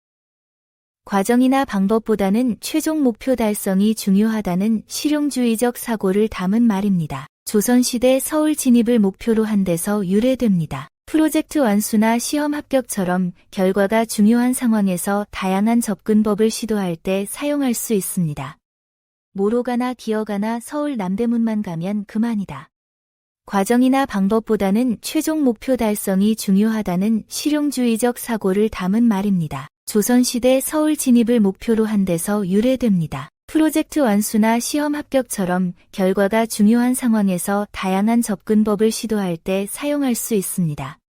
과정이나 방법보다는 최종 목표 달성이 중요하다는 실용주의적 사고를 담은 말입니다. 조선시대 서울 진입을 목표로 한 데서 유래됩니다. 프로젝트 완수나 시험 합격처럼 결과가 중요한 상황에서 다양한 접근법을 시도할 때 사용할 수 있습니다. 뭐로 가나 기어가나 서울 남대문만 가면 그만이다. 과정이나 방법보다는 최종 목표 달성이 중요하다는 실용주의적 사고를 담은 말입니다. 조선시대 서울 진입을 목표로 한 데서 유래됩니다. 프로젝트 완수나 시험 합격처럼 결과가 중요한 상황에서 다양한 접근법을 시도할 때 사용할 수 있습니다.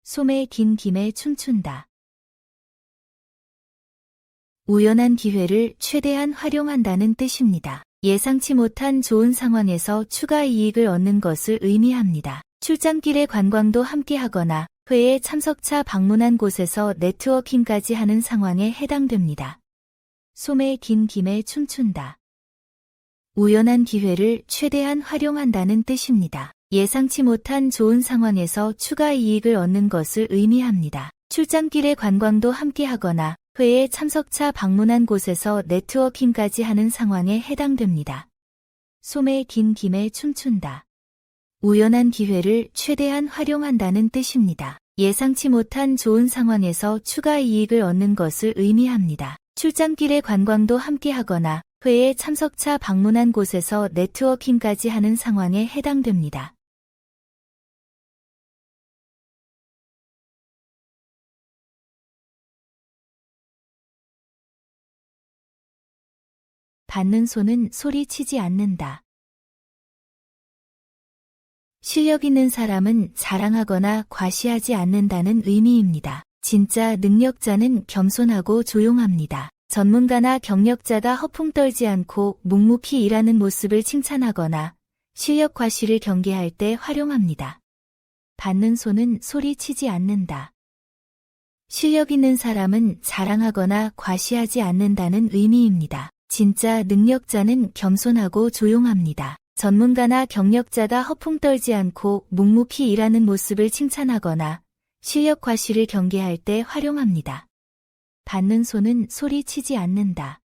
소매 긴 김에 춤춘다. 우연한 기회를 최대한 활용한다는 뜻입니다. 예상치 못한 좋은 상황에서 추가 이익을 얻는 것을 의미합니다. 출장길에 관광도 함께 하거나 회에 참석차 방문한 곳에서 네트워킹까지 하는 상황에 해당됩니다. 소매 긴 김에 춤춘다. 우연한 기회를 최대한 활용한다는 뜻입니다. 예상치 못한 좋은 상황에서 추가 이익을 얻는 것을 의미합니다. 출장길에 관광도 함께 하거나 회에 참석차 방문한 곳에서 네트워킹까지 하는 상황에 해당됩니다. 소매 긴 김에 춤춘다. 우연한 기회를 최대한 활용한다는 뜻입니다. 예상치 못한 좋은 상황에서 추가 이익을 얻는 것을 의미합니다. 출장길에 관광도 함께 하거나 회에 참석차 방문한 곳에서 네트워킹까지 하는 상황에 해당됩니다. 받는 손은 소리치지 않는다. 실력 있는 사람은 자랑하거나 과시하지 않는다는 의미입니다. 진짜 능력자는 겸손하고 조용합니다. 전문가나 경력자가 허풍 떨지 않고 묵묵히 일하는 모습을 칭찬하거나 실력 과시를 경계할 때 활용합니다. 받는 손은 소리치지 않는다. 실력 있는 사람은 자랑하거나 과시하지 않는다는 의미입니다. 진짜 능력자는 겸손하고 조용합니다. 전문가나 경력자가 허풍 떨지 않고 묵묵히 일하는 모습을 칭찬하거나 실력 과시를 경계할 때 활용합니다. 받는 손은 소리치지 않는다.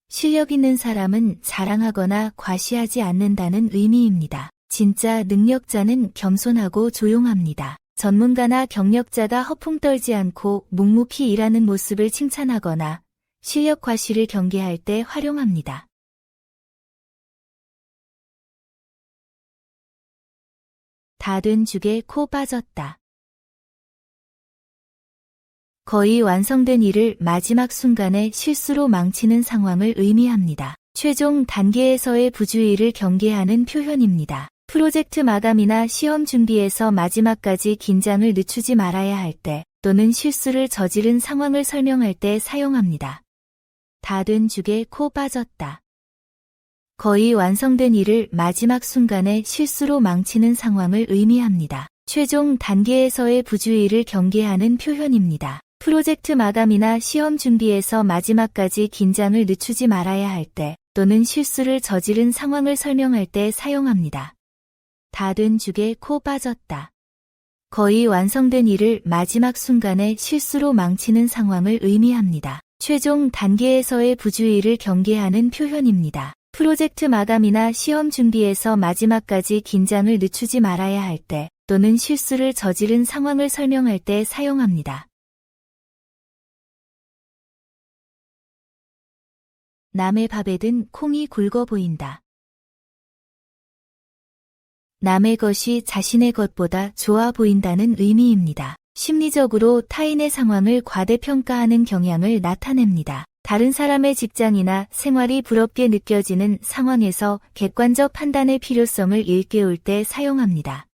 실력 있는 사람은 자랑하거나 과시하지 않는다는 의미입니다. 진짜 능력자는 겸손하고 조용합니다. 전문가나 경력자가 허풍 떨지 않고 묵묵히 일하는 모습을 칭찬하거나 실력 과시를 경계할 때 활용합니다. 다 된 죽에 코 빠졌다. 거의 완성된 일을 마지막 순간에 실수로 망치는 상황을 의미합니다. 최종 단계에서의 부주의를 경계하는 표현입니다. 프로젝트 마감이나 시험 준비에서 마지막까지 긴장을 늦추지 말아야 할 때 또는 실수를 저지른 상황을 설명할 때 사용합니다. 다 된 죽에 코 빠졌다. 거의 완성된 일을 마지막 순간에 실수로 망치는 상황을 의미합니다. 최종 단계에서의 부주의를 경계하는 표현입니다. 프로젝트 마감이나 시험 준비에서 마지막까지 긴장을 늦추지 말아야 할 때 또는 실수를 저지른 상황을 설명할 때 사용합니다. 다 된 죽에 코 빠졌다. 거의 완성된 일을 마지막 순간에 실수로 망치는 상황을 의미합니다. 최종 단계에서의 부주의를 경계하는 표현입니다. 프로젝트 마감이나 시험 준비에서 마지막까지 긴장을 늦추지 말아야 할 때 또는 실수를 저지른 상황을 설명할 때 사용합니다. 남의 밥에 든 콩이 굵어 보인다. 남의 것이 자신의 것보다 좋아 보인다는 의미입니다. 심리적으로 타인의 상황을 과대평가하는 경향을 나타냅니다. 다른 사람의 직장이나 생활이 부럽게 느껴지는 상황에서 객관적 판단의 필요성을 일깨울 때 사용합니다.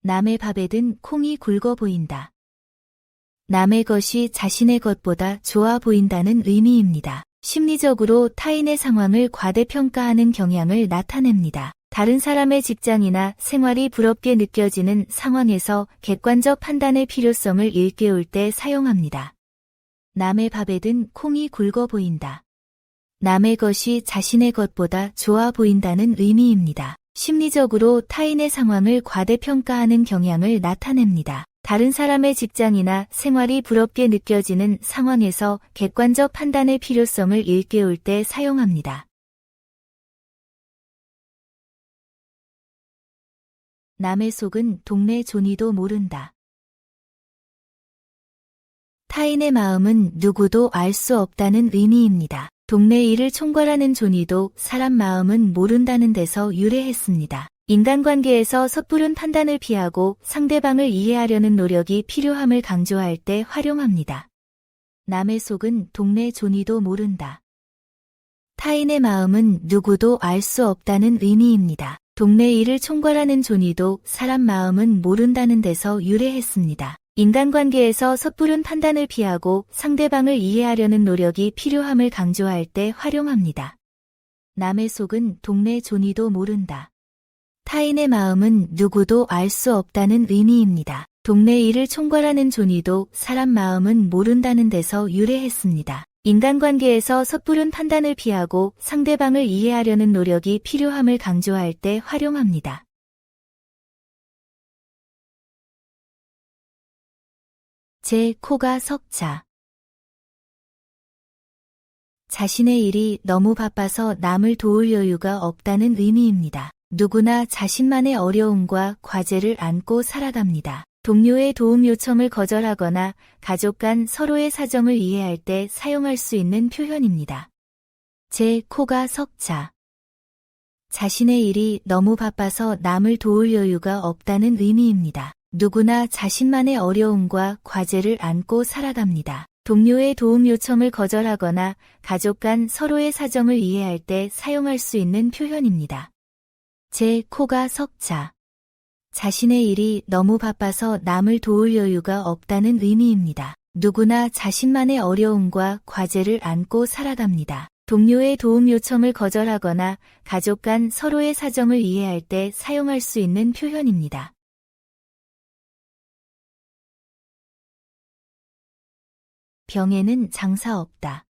남의 밥에 든 콩이 굵어 보인다. 남의 것이 자신의 것보다 좋아 보인다는 의미입니다. 심리적으로 타인의 상황을 과대평가하는 경향을 나타냅니다. 다른 사람의 직장이나 생활이 부럽게 느껴지는 상황에서 객관적 판단의 필요성을 일깨울 때 사용합니다. 남의 밥에 든 콩이 굵어 보인다. 남의 것이 자신의 것보다 좋아 보인다는 의미입니다. 심리적으로 타인의 상황을 과대평가하는 경향을 나타냅니다. 다른 사람의 직장이나 생활이 부럽게 느껴지는 상황에서 객관적 판단의 필요성을 일깨울 때 사용합니다. 남의 속은 동네 조니도 모른다. 타인의 마음은 누구도 알 수 없다는 의미입니다. 동네 일을 총괄하는 조니도 사람 마음은 모른다는 데서 유래했습니다. 인간관계에서 섣부른 판단을 피하고 상대방을 이해하려는 노력이 필요함을 강조할 때 활용합니다. 남의 속은 동네 조니도 모른다. 타인의 마음은 누구도 알 수 없다는 의미입니다. 동네 일을 총괄하는 조니도 사람 마음은 모른다는 데서 유래했습니다. 인간관계에서 섣부른 판단을 피하고 상대방을 이해하려는 노력이 필요함을 강조할 때 활용합니다. 남의 속은 동네 조니도 모른다. 타인의 마음은 누구도 알 수 없다는 의미입니다. 동네 일을 총괄하는 조니도 사람 마음은 모른다는 데서 유래했습니다. 인간관계에서 섣부른 판단을 피하고 상대방을 이해하려는 노력이 필요함을 강조할 때 활용합니다. 제 코가 석자. 자신의 일이 너무 바빠서 남을 도울 여유가 없다는 의미입니다. 누구나 자신만의 어려움과 과제를 안고 살아갑니다. 동료의 도움 요청을 거절하거나 가족 간 서로의 사정을 이해할 때 사용할 수 있는 표현입니다. 제 코가 석자. 자신의 일이 너무 바빠서 남을 도울 여유가 없다는 의미입니다. 누구나 자신만의 어려움과 과제를 안고 살아갑니다. 동료의 도움 요청을 거절하거나 가족 간 서로의 사정을 이해할 때 사용할 수 있는 표현입니다. 제 코가 석자. 자신의 일이 너무 바빠서 남을 도울 여유가 없다는 의미입니다. 누구나 자신만의 어려움과 과제를 안고 살아갑니다. 동료의 도움 요청을 거절하거나 가족 간 서로의 사정을 이해할 때 사용할 수 있는 표현입니다. 병에는 장사 없다.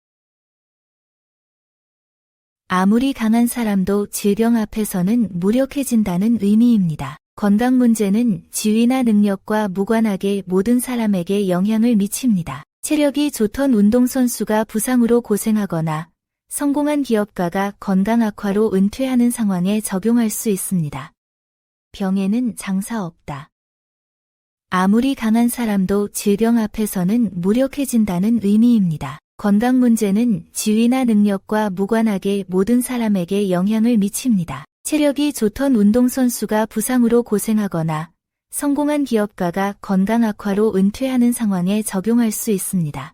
아무리 강한 사람도 질병 앞에서는 무력해진다는 의미입니다. 건강 문제는 지위나 능력과 무관하게 모든 사람에게 영향을 미칩니다. 체력이 좋던 운동선수가 부상으로 고생하거나 성공한 기업가가 건강 악화로 은퇴하는 상황에 적용할 수 있습니다. 병에는 장사 없다. 아무리 강한 사람도 질병 앞에서는 무력해진다는 의미입니다. 건강 문제는 지위나 능력과 무관하게 모든 사람에게 영향을 미칩니다. 체력이 좋던 운동선수가 부상으로 고생하거나 성공한 기업가가 건강 악화로 은퇴하는 상황에 적용할 수 있습니다.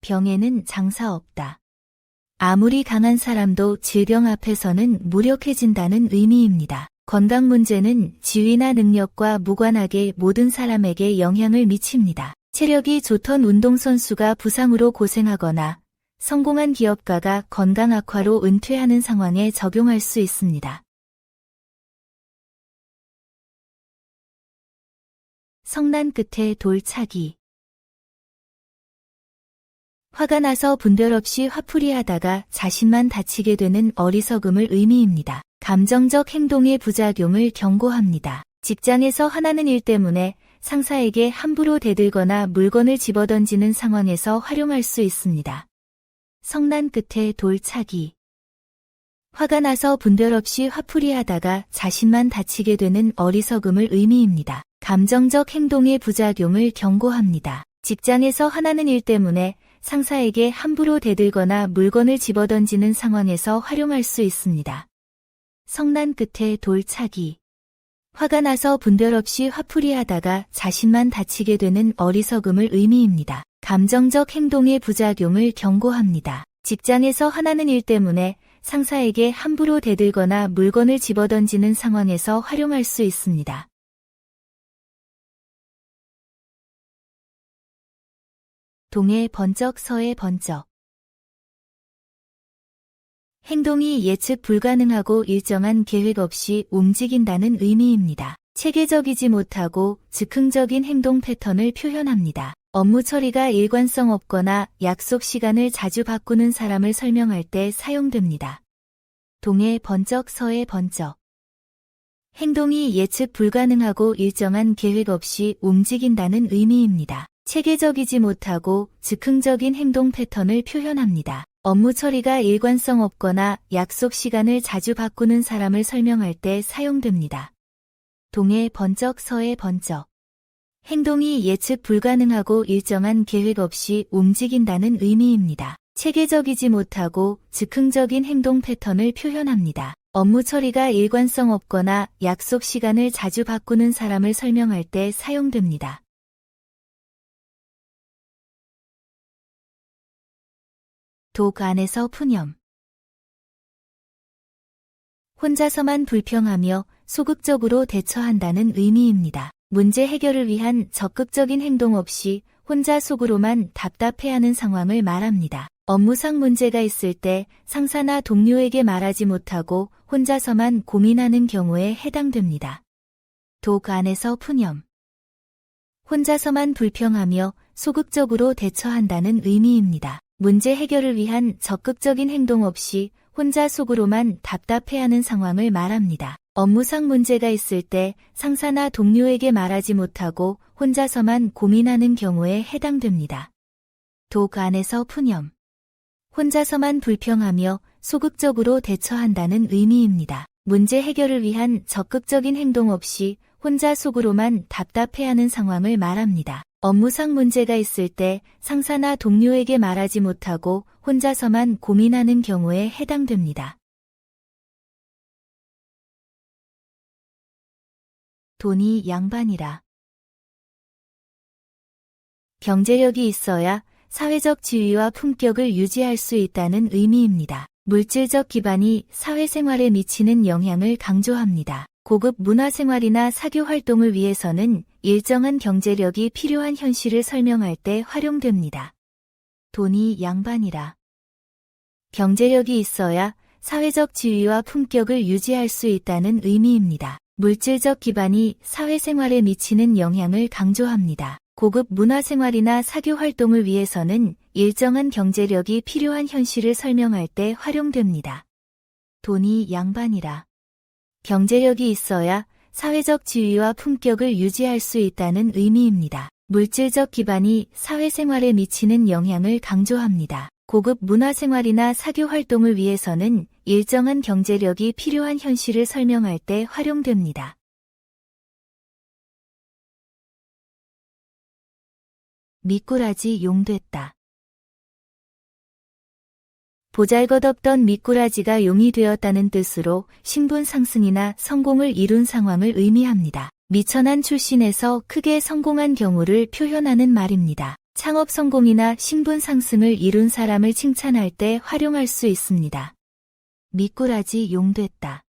병에는 장사 없다. 아무리 강한 사람도 질병 앞에서는 무력해진다는 의미입니다. 건강 문제는 지위나 능력과 무관하게 모든 사람에게 영향을 미칩니다. 체력이 좋던 운동선수가 부상으로 고생하거나 성공한 기업가가 건강 악화로 은퇴하는 상황에 적용할 수 있습니다. 성난 끝에 돌차기. 화가 나서 분별 없이 화풀이하다가 자신만 다치게 되는 어리석음을 의미입니다. 감정적 행동의 부작용을 경고합니다. 직장에서 화나는 일 때문에 상사에게 함부로 대들거나 물건을 집어던지는 상황에서 활용할 수 있습니다. 성난 끝에 돌차기. 화가 나서 분별 없이 화풀이하다가 자신만 다치게 되는 어리석음을 의미입니다. 감정적 행동의 부작용을 경고합니다. 직장에서 화나는 일 때문에 상사에게 함부로 대들거나 물건을 집어던지는 상황에서 활용할 수 있습니다. 성난 끝에 돌차기. 화가 나서 분별 없이 화풀이하다가 자신만 다치게 되는 어리석음을 의미입니다. 감정적 행동의 부작용을 경고합니다. 직장에서 화나는 일 때문에 상사에게 함부로 대들거나 물건을 집어던지는 상황에서 활용할 수 있습니다. 동해 번쩍 서해 번쩍. 행동이 예측 불가능하고 일정한 계획 없이 움직인다는 의미입니다. 체계적이지 못하고 즉흥적인 행동 패턴을 표현합니다. 업무 처리가 일관성 없거나 약속 시간을 자주 바꾸는 사람을 설명할 때 사용됩니다. 동해 번쩍 서해 번쩍. 행동이 예측 불가능하고 일정한 계획 없이 움직인다는 의미입니다. 체계적이지 못하고 즉흥적인 행동 패턴을 표현합니다. 업무 처리가 일관성 없거나 약속 시간을 자주 바꾸는 사람을 설명할 때 사용됩니다. 동해 번쩍 서해 번쩍. 행동이 예측 불가능하고 일정한 계획 없이 움직인다는 의미입니다. 체계적이지 못하고 즉흥적인 행동 패턴을 표현합니다. 업무 처리가 일관성 없거나 약속 시간을 자주 바꾸는 사람을 설명할 때 사용됩니다. 독 안에서 푸념. 혼자서만 불평하며 소극적으로 대처한다는 의미입니다. 문제 해결을 위한 적극적인 행동 없이 혼자 속으로만 답답해하는 상황을 말합니다. 업무상 문제가 있을 때 상사나 동료에게 말하지 못하고 혼자서만 고민하는 경우에 해당됩니다. 독 안에서 푸념. 혼자서만 불평하며 소극적으로 대처한다는 의미입니다. 문제 해결을 위한 적극적인 행동 없이 혼자 속으로만 답답해하는 상황을 말합니다. 업무상 문제가 있을 때 상사나 동료에게 말하지 못하고 혼자서만 고민하는 경우에 해당됩니다. 독 안에서 푸념. 혼자서만 불평하며 소극적으로 대처한다는 의미입니다. 문제 해결을 위한 적극적인 행동 없이 혼자 속으로만 답답해하는 상황을 말합니다. 업무상 문제가 있을 때 상사나 동료에게 말하지 못하고 혼자서만 고민하는 경우에 해당됩니다. 돈이 양반이라. 경제력이 있어야 사회적 지위와 품격을 유지할 수 있다는 의미입니다. 물질적 기반이 사회생활에 미치는 영향을 강조합니다. 고급 문화생활이나 사교 활동을 위해서는 일정한 경제력이 필요한 현실을 설명할 때 활용됩니다. 돈이 양반이라. 경제력이 있어야 사회적 지위와 품격을 유지할 수 있다는 의미입니다. 물질적 기반이 사회생활에 미치는 영향을 강조합니다. 고급 문화생활이나 사교 활동을 위해서는 일정한 경제력이 필요한 현실을 설명할 때 활용됩니다. 돈이 양반이라. 경제력이 있어야 사회적 지위와 품격을 유지할 수 있다는 의미입니다. 물질적 기반이 사회생활에 미치는 영향을 강조합니다. 고급 문화생활이나 사교 활동을 위해서는 일정한 경제력이 필요한 현실을 설명할 때 활용됩니다. 미꾸라지 용됐다. 보잘것없던 미꾸라지가 용이 되었다는 뜻으로 신분 상승이나 성공을 이룬 상황을 의미합니다. 미천한 출신에서 크게 성공한 경우를 표현하는 말입니다. 창업 성공이나 신분 상승을 이룬 사람을 칭찬할 때 활용할 수 있습니다. 미꾸라지 용됐다.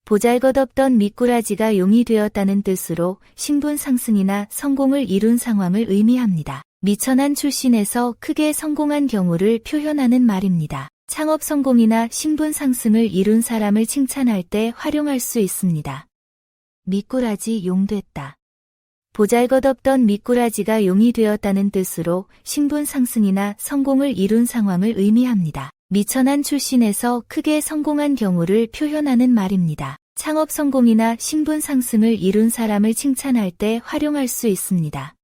보잘것없던 미꾸라지가 용이 되었다는 뜻으로 신분 상승이나 성공을 이룬 상황을 의미합니다. 미천한 출신에서 크게 성공한 경우를 표현하는 말입니다. 창업 성공이나 신분 상승을 이룬 사람을 칭찬할 때 활용할 수 있습니다. 미꾸라지 용됐다. 보잘것없던 미꾸라지가 용이 되었다는 뜻으로 신분 상승이나 성공을 이룬 상황을 의미합니다. 미천한 출신에서 크게 성공한 경우를 표현하는 말입니다. 창업 성공이나 신분 상승을 이룬 사람을 칭찬할 때 활용할 수 있습니다.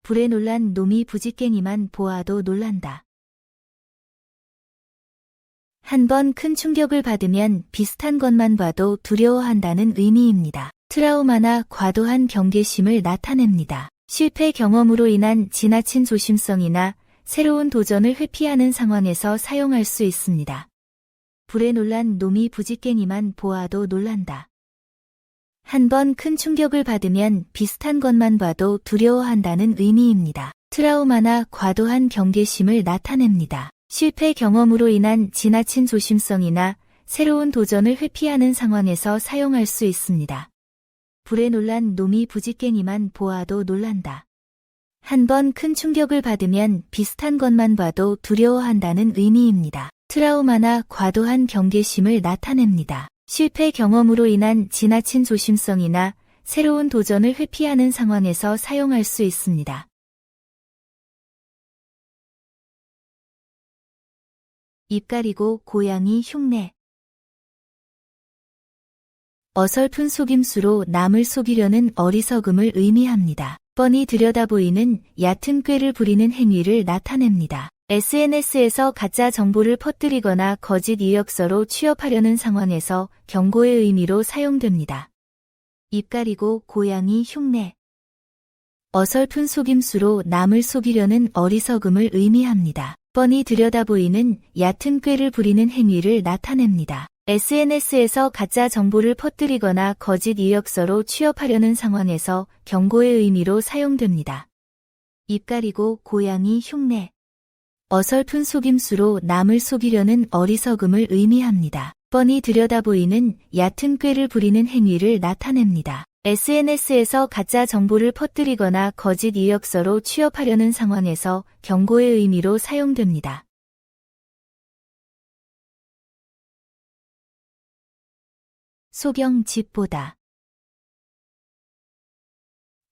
불에 놀란 놈이 부지깽이만 보아도 놀란다. 한 번 큰 충격을 받으면 비슷한 것만 봐도 두려워한다는 의미입니다. 트라우마나 과도한 경계심을 나타냅니다. 실패 경험으로 인한 지나친 조심성이나 새로운 도전을 회피하는 상황에서 사용할 수 있습니다. 불에 놀란 놈이 부지깽이만 보아도 놀란다. 한 번 큰 충격을 받으면 비슷한 것만 봐도 두려워한다는 의미입니다. 트라우마나 과도한 경계심을 나타냅니다. 실패 경험으로 인한 지나친 조심성이나 새로운 도전을 회피하는 상황에서 사용할 수 있습니다. 불에 놀란 놈이 부지깽이만 보아도 놀란다. 한 번 큰 충격을 받으면 비슷한 것만 봐도 두려워한다는 의미입니다. 트라우마나 과도한 경계심을 나타냅니다. 실패 경험으로 인한 지나친 조심성이나 새로운 도전을 회피하는 상황에서 사용할 수 있습니다. 입 가리고 고양이 흉내. 어설픈 속임수로 남을 속이려는 어리석음을 의미합니다. 뻔히 들여다보이는 얕은 꾀를 부리는 행위를 나타냅니다. SNS에서 가짜 정보를 퍼뜨리거나 거짓 이력서로 취업하려는 상황에서 경고의 의미로 사용됩니다. 입 가리고 고양이 흉내. 어설픈 속임수로 남을 속이려는 어리석음을 의미합니다. 뻔히 들여다보이는 얕은 꾀를 부리는 행위를 나타냅니다. SNS에서 가짜 정보를 퍼뜨리거나 거짓 이력서로 취업하려는 상황에서 경고의 의미로 사용됩니다. 입 가리고 고양이 흉내. 어설픈 속임수로 남을 속이려는 어리석음을 의미합니다. 뻔히 들여다보이는 얕은 꾀를 부리는 행위를 나타냅니다. SNS에서 가짜 정보를 퍼뜨리거나 거짓 이력서로 취업하려는 상황에서 경고의 의미로 사용됩니다. 소경 집보다.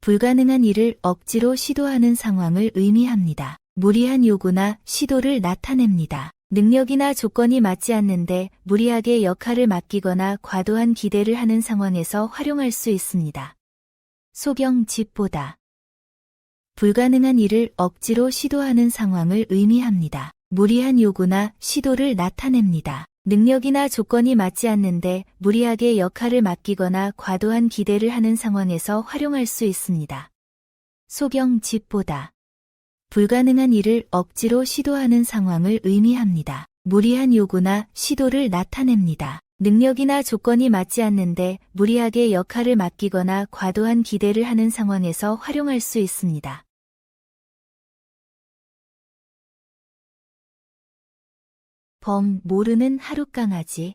불가능한 일을 억지로 시도하는 상황을 의미합니다. 무리한 요구나 시도를 나타냅니다. 능력이나 조건이 맞지 않는데 무리하게 역할을 맡기거나 과도한 기대를 하는 상황에서 활용할 수 있습니다. 소경 집보다 불가능한 일을 억지로 시도하는 상황을 의미합니다. 무리한 요구나 시도를 나타냅니다. 능력이나 조건이 맞지 않는데 무리하게 역할을 맡기거나 과도한 기대를 하는 상황에서 활용할 수 있습니다. 소경 집보다 불가능한 일을 억지로 시도하는 상황을 의미합니다. 무리한 요구나 시도를 나타냅니다. 능력이나 조건이 맞지 않는데 무리하게 역할을 맡기거나 과도한 기대를 하는 상황에서 활용할 수 있습니다. 모르는 하룻강아지.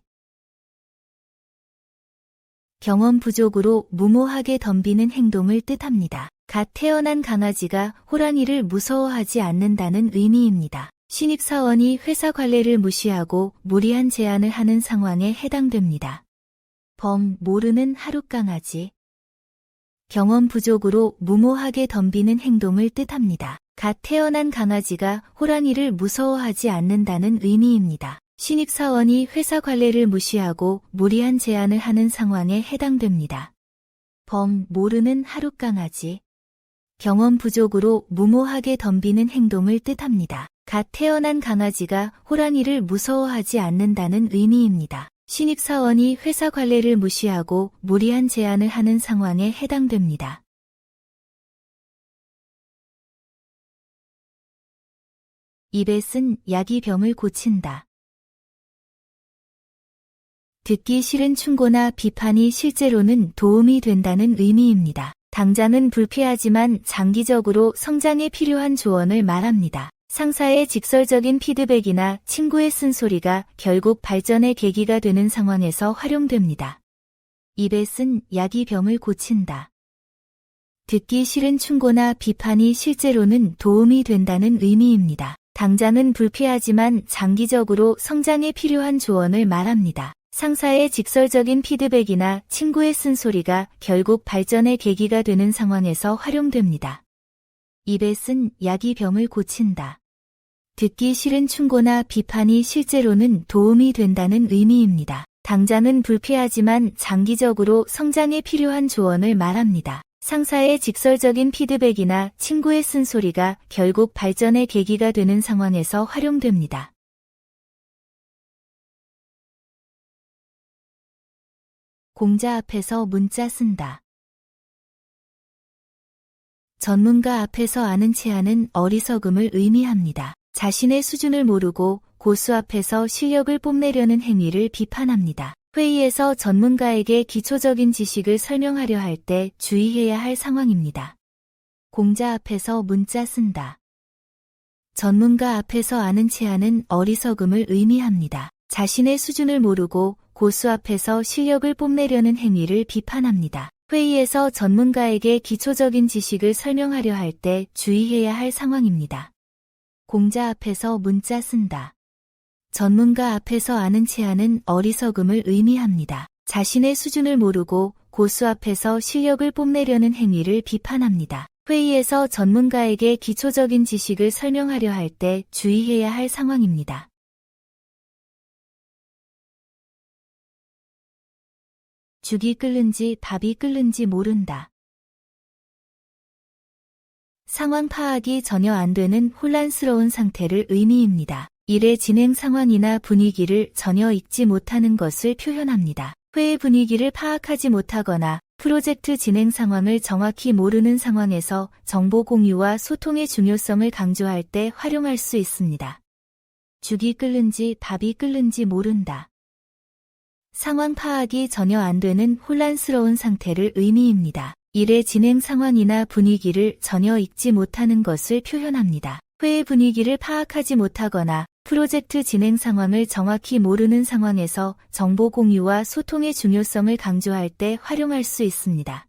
경험 부족으로 무모하게 덤비는 행동을 뜻합니다. 갓 태어난 강아지가 호랑이를 무서워하지 않는다는 의미입니다. 신입사원이 회사 관례를 무시하고 무리한 제안을 하는 상황에 해당됩니다. 모르는 하룻강아지. 경험 부족으로 무모하게 덤비는 행동을 뜻합니다. 갓 태어난 강아지가 호랑이를 무서워하지 않는다는 의미입니다. 신입사원이 회사 관례를 무시하고 무리한 제안을 하는 상황에 해당됩니다. 모르는 하룻강아지. 경험 부족으로 무모하게 덤비는 행동을 뜻합니다. 갓 태어난 강아지가 호랑이를 무서워하지 않는다는 의미입니다. 신입사원이 회사 관례를 무시하고 무리한 제안을 하는 상황에 해당됩니다. 입에 쓴 약이 병을 고친다. 듣기 싫은 충고나 비판이 실제로는 도움이 된다는 의미입니다. 당장은 불쾌하지만 장기적으로 성장에 필요한 조언을 말합니다. 상사의 직설적인 피드백이나 친구의 쓴소리가 결국 발전의 계기가 되는 상황에서 활용됩니다. 입에 쓴 약이 병을 고친다. 듣기 싫은 충고나 비판이 실제로는 도움이 된다는 의미입니다. 당장은 불쾌하지만 장기적으로 성장에 필요한 조언을 말합니다. 상사의 직설적인 피드백이나 친구의 쓴소리가 결국 발전의 계기가 되는 상황에서 활용됩니다. 입에 쓴 약이 병을 고친다. 듣기 싫은 충고나 비판이 실제로는 도움이 된다는 의미입니다. 당장은 불쾌하지만 장기적으로 성장에 필요한 조언을 말합니다. 상사의 직설적인 피드백이나 친구의 쓴소리가 결국 발전의 계기가 되는 상황에서 활용됩니다. 공자 앞에서 문자 쓴다. 전문가 앞에서 아는 체하는 어리석음을 의미합니다. 자신의 수준을 모르고 고수 앞에서 실력을 뽐내려는 행위를 비판합니다. 회의에서 전문가에게 기초적인 지식을 설명하려 할 때 주의해야 할 상황입니다. 공자 앞에서 문자 쓴다. 전문가 앞에서 아는 체하는 어리석음을 의미합니다. 자신의 수준을 모르고 고수 앞에서 실력을 뽐내려는 행위를 비판합니다. 회의에서 전문가에게 기초적인 지식을 설명하려 할 때 주의해야 할 상황입니다. 공자 앞에서 문자 쓴다. 전문가 앞에서 아는 체하는 어리석음을 의미합니다. 자신의 수준을 모르고 고수 앞에서 실력을 뽐내려는 행위를 비판합니다. 회의에서 전문가에게 기초적인 지식을 설명하려 할 때 주의해야 할 상황입니다. 죽이 끓는지 밥이 끓는지 모른다. 상황 파악이 전혀 안 되는 혼란스러운 상태를 의미입니다. 일의 진행 상황이나 분위기를 전혀 읽지 못하는 것을 표현합니다. 회의 분위기를 파악하지 못하거나 프로젝트 진행 상황을 정확히 모르는 상황에서 정보 공유와 소통의 중요성을 강조할 때 활용할 수 있습니다. 죽이 끓는지 밥이 끓는지 모른다. 상황 파악이 전혀 안 되는 혼란스러운 상태를 의미입니다. 일의 진행 상황이나 분위기를 전혀 읽지 못하는 것을 표현합니다. 회의 분위기를 파악하지 못하거나 프로젝트 진행 상황을 정확히 모르는 상황에서 정보 공유와 소통의 중요성을 강조할 때 활용할 수 있습니다.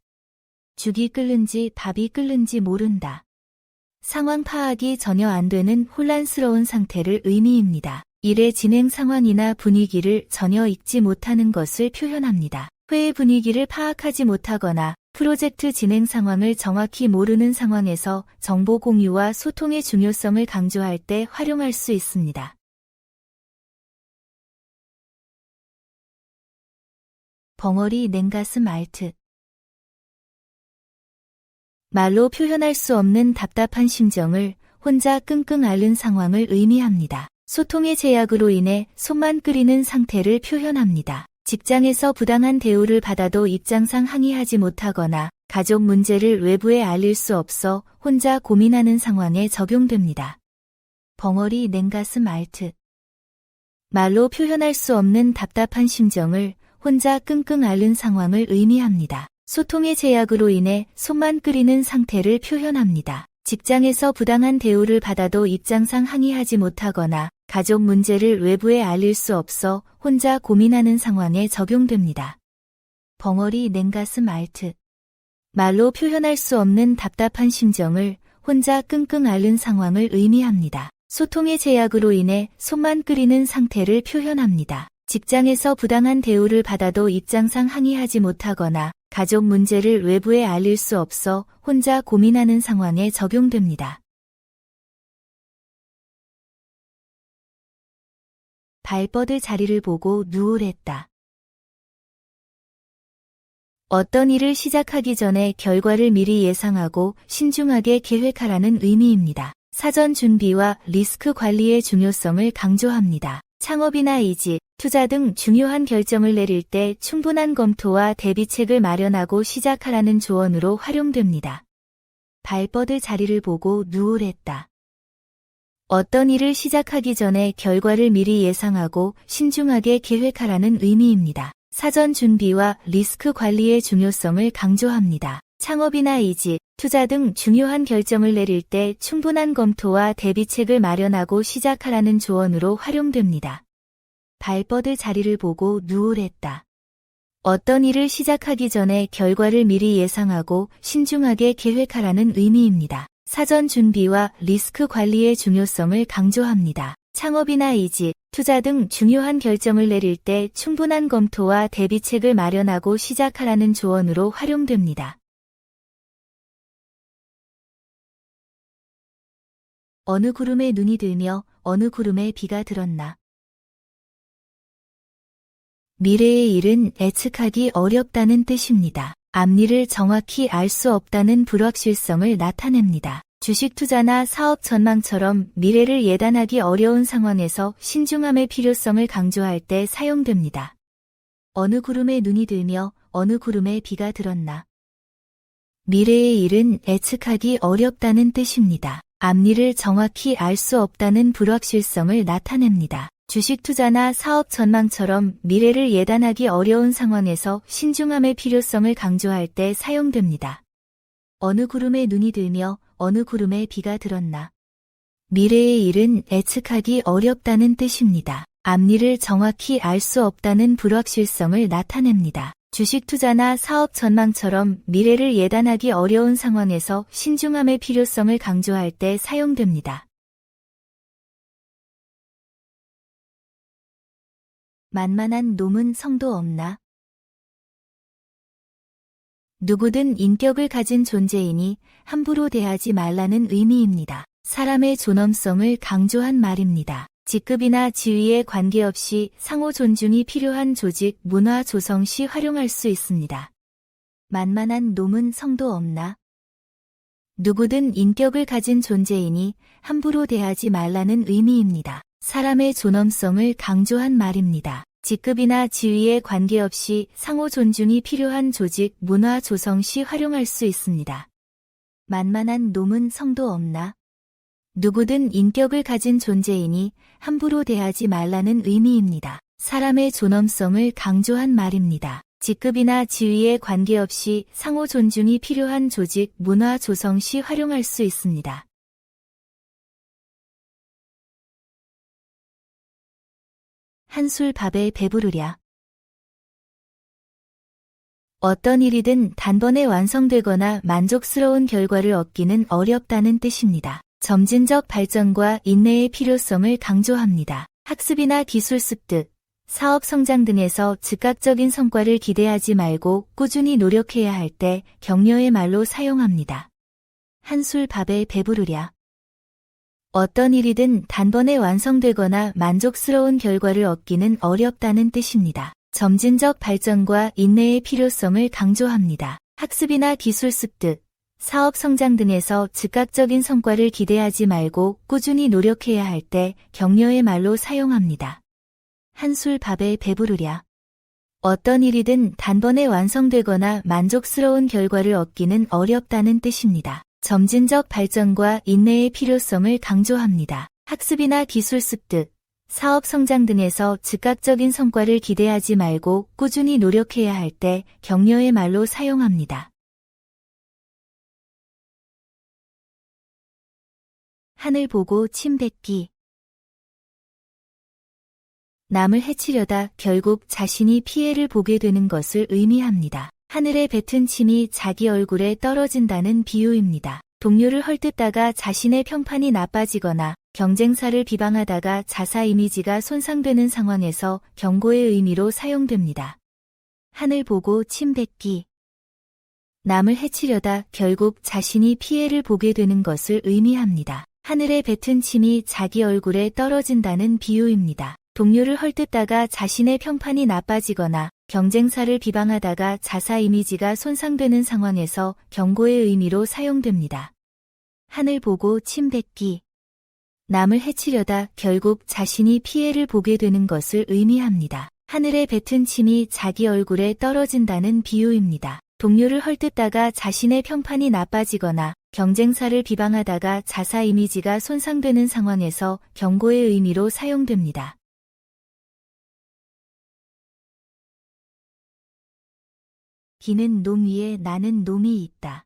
죽이 끓는지 밥이 끓는지 모른다. 상황 파악이 전혀 안 되는 혼란스러운 상태를 의미입니다. 일의 진행 상황이나 분위기를 전혀 읽지 못하는 것을 표현합니다. 회의 분위기를 파악하지 못하거나 프로젝트 진행 상황을 정확히 모르는 상황에서 정보 공유와 소통의 중요성을 강조할 때 활용할 수 있습니다. 벙어리 냉가슴 알트. 말로 표현할 수 없는 답답한 심정을 혼자 끙끙 앓는 상황을 의미합니다. 소통의 제약으로 인해 손만 끓이는 상태를 표현합니다. 직장에서 부당한 대우를 받아도 입장상 항의하지 못하거나 가족 문제를 외부에 알릴 수 없어 혼자 고민하는 상황에 적용됩니다. 벙어리 냉가슴 알트. 말로 표현할 수 없는 답답한 심정을 혼자 끙끙 앓는 상황을 의미합니다. 소통의 제약으로 인해 손만 끓이는 상태를 표현합니다. 직장에서 부당한 대우를 받아도 입장상 항의하지 못하거나 가족 문제를 외부에 알릴 수 없어 혼자 고민하는 상황에 적용됩니다. 벙어리 냉가슴 알트. 말로 표현할 수 없는 답답한 심정을 혼자 끙끙 앓는 상황을 의미합니다. 소통의 제약으로 인해 손만 끓이는 상태를 표현합니다. 직장에서 부당한 대우를 받아도 입장상 항의하지 못하거나 가족 문제를 외부에 알릴 수 없어 혼자 고민하는 상황에 적용됩니다. 발 뻗을 자리를 보고 누우랬다. 어떤 일을 시작하기 전에 결과를 미리 예상하고 신중하게 계획하라는 의미입니다. 사전 준비와 리스크 관리의 중요성을 강조합니다. 창업이나 이직, 투자 등 중요한 결정을 내릴 때 충분한 검토와 대비책을 마련하고 시작하라는 조언으로 활용됩니다. 발 뻗을 자리를 보고 누우랬다. 어떤 일을 시작하기 전에 결과를 미리 예상하고 신중하게 계획하라는 의미입니다. 사전 준비와 리스크 관리의 중요성을 강조합니다. 창업이나 이직, 투자 등 중요한 결정을 내릴 때 충분한 검토와 대비책을 마련하고 시작하라는 조언으로 활용됩니다. 발 뻗을 자리를 보고 누우랬다. 어떤 일을 시작하기 전에 결과를 미리 예상하고 신중하게 계획하라는 의미입니다. 사전 준비와 리스크 관리의 중요성을 강조합니다. 창업이나 이직, 투자 등 중요한 결정을 내릴 때 충분한 검토와 대비책을 마련하고 시작하라는 조언으로 활용됩니다. 어느 구름에 눈이 들며 어느 구름에 비가 들었나. 미래의 일은 예측하기 어렵다는 뜻입니다. 앞일을 정확히 알 수 없다는 불확실성을 나타냅니다. 주식 투자나 사업 전망처럼 미래를 예단하기 어려운 상황에서 신중함의 필요성을 강조할 때 사용됩니다. 어느 구름에 눈이 들며 어느 구름에 비가 들었나. 미래의 일은 예측하기 어렵다는 뜻입니다. 앞일을 정확히 알 수 없다는 불확실성을 나타냅니다. 주식 투자나 사업 전망처럼 미래를 예단하기 어려운 상황에서 신중함의 필요성을 강조할 때 사용됩니다. 어느 구름에 눈이 들며 어느 구름에 비가 들었나. 미래의 일은 예측하기 어렵다는 뜻입니다. 앞일을 정확히 알 수 없다는 불확실성을 나타냅니다. 주식 투자나 사업 전망처럼 미래를 예단하기 어려운 상황에서 신중함의 필요성을 강조할 때 사용됩니다. 만만한 놈은 성도 없나? 누구든 인격을 가진 존재이니 함부로 대하지 말라는 의미입니다. 사람의 존엄성을 강조한 말입니다. 직급이나 지위에 관계없이 상호 존중이 필요한 조직, 문화 조성 시 활용할 수 있습니다. 만만한 놈은 성도 없나? 누구든 인격을 가진 존재이니 함부로 대하지 말라는 의미입니다. 사람의 존엄성을 강조한 말입니다. 직급이나 지위에 관계없이 상호 존중이 필요한 조직, 문화 조성 시 활용할 수 있습니다. 만만한 놈은 성도 없나? 누구든 인격을 가진 존재이니 함부로 대하지 말라는 의미입니다. 사람의 존엄성을 강조한 말입니다. 직급이나 지위에 관계없이 상호 존중이 필요한 조직, 문화 조성 시 활용할 수 있습니다. 한술 밥에 배부르랴. 어떤 일이든 단번에 완성되거나 만족스러운 결과를 얻기는 어렵다는 뜻입니다. 점진적 발전과 인내의 필요성을 강조합니다. 학습이나 기술 습득, 사업 성장 등에서 즉각적인 성과를 기대하지 말고 꾸준히 노력해야 할 때 격려의 말로 사용합니다. 한술 밥에 배부르랴. 어떤 일이든 단번에 완성되거나 만족스러운 결과를 얻기는 어렵다는 뜻입니다. 점진적 발전과 인내의 필요성을 강조합니다. 학습이나 기술 습득, 사업 성장 등에서 즉각적인 성과를 기대하지 말고 꾸준히 노력해야 할 때 격려의 말로 사용합니다. 한술 밥에 배부르랴. 어떤 일이든 단번에 완성되거나 만족스러운 결과를 얻기는 어렵다는 뜻입니다. 점진적 발전과 인내의 필요성을 강조합니다. 학습이나 기술 습득, 사업 성장 등에서 즉각적인 성과를 기대하지 말고 꾸준히 노력해야 할 때 격려의 말로 사용합니다. 하늘 보고 침 뱉기. 남을 해치려다 결국 자신이 피해를 보게 되는 것을 의미합니다. 하늘에 뱉은 침이 자기 얼굴에 떨어진다는 비유입니다. 동료를 헐뜯다가 자신의 평판이 나빠지거나 경쟁사를 비방하다가 자사 이미지가 손상되는 상황에서 경고의 의미로 사용됩니다. 하늘 보고 침 뱉기. 남을 해치려다 결국 자신이 피해를 보게 되는 것을 의미합니다. 하늘에 뱉은 침이 자기 얼굴에 떨어진다는 비유입니다. 동료를 헐뜯다가 자신의 평판이 나빠지거나 경쟁사를 비방하다가 자사 이미지가 손상되는 상황에서 경고의 의미로 사용됩니다. 하늘 보고 침 뱉기. 남을 해치려다 결국 자신이 피해를 보게 되는 것을 의미합니다. 하늘에 뱉은 침이 자기 얼굴에 떨어진다는 비유입니다. 동료를 헐뜯다가 자신의 평판이 나빠지거나 경쟁사를 비방하다가 자사 이미지가 손상되는 상황에서 경고의 의미로 사용됩니다. 기는 놈 위에 나는 놈이 있다.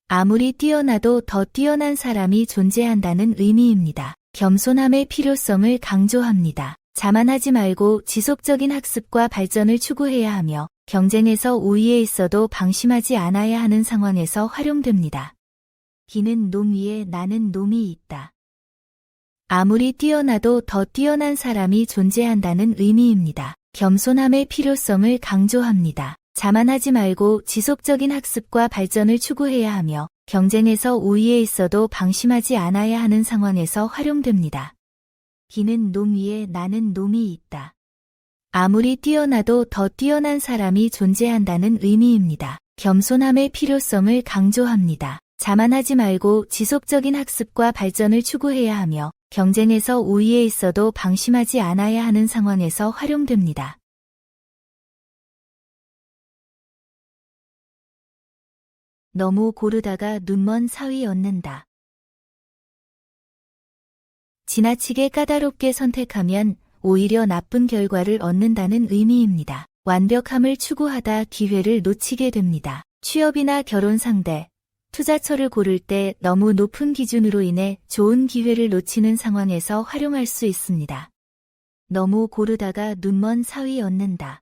아무리 뛰어나도 더 뛰어난 사람이 존재한다는 의미입니다. 겸손함의 필요성을 강조합니다. 자만하지 말고 지속적인 학습과 발전을 추구해야 하며 경쟁에서 우위에 있어도 방심하지 않아야 하는 상황에서 활용됩니다. 기는 놈 위에 나는 놈이 있다. 아무리 뛰어나도 더 뛰어난 사람이 존재한다는 의미입니다. 겸손함의 필요성을 강조합니다. 자만하지 말고 지속적인 학습과 발전을 추구해야 하며 경쟁에서 우위에 있어도 방심하지 않아야 하는 상황에서 활용됩니다. 기는 놈 위에 나는 놈이 있다. 아무리 뛰어나도 더 뛰어난 사람이 존재한다는 의미입니다. 겸손함의 필요성을 강조합니다. 자만하지 말고 지속적인 학습과 발전을 추구해야 하며 경쟁에서 우위에 있어도 방심하지 않아야 하는 상황에서 활용됩니다. 너무 고르다가 눈먼 사위 얻는다. 지나치게 까다롭게 선택하면 오히려 나쁜 결과를 얻는다는 의미입니다. 완벽함을 추구하다 기회를 놓치게 됩니다. 취업이나 결혼 상대, 투자처를 고를 때 너무 높은 기준으로 인해 좋은 기회를 놓치는 상황에서 활용할 수 있습니다. 너무 고르다가 눈먼 사위 얻는다.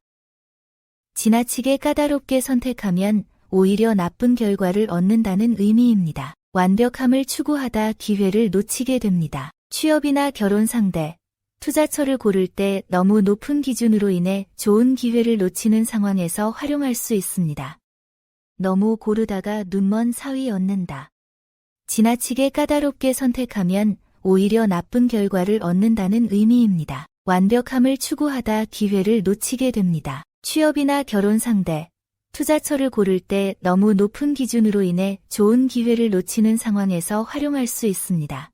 지나치게 까다롭게 선택하면 오히려 나쁜 결과를 얻는다는 의미입니다. 완벽함을 추구하다 기회를 놓치게 됩니다. 취업이나 결혼 상대, 투자처를 고를 때 너무 높은 기준으로 인해 좋은 기회를 놓치는 상황에서 활용할 수 있습니다. 너무 고르다가 눈먼 사위 얻는다. 지나치게 까다롭게 선택하면 오히려 나쁜 결과를 얻는다는 의미입니다. 완벽함을 추구하다 기회를 놓치게 됩니다. 취업이나 결혼 상대, 투자처를 고를 때 너무 높은 기준으로 인해 좋은 기회를 놓치는 상황에서 활용할 수 있습니다.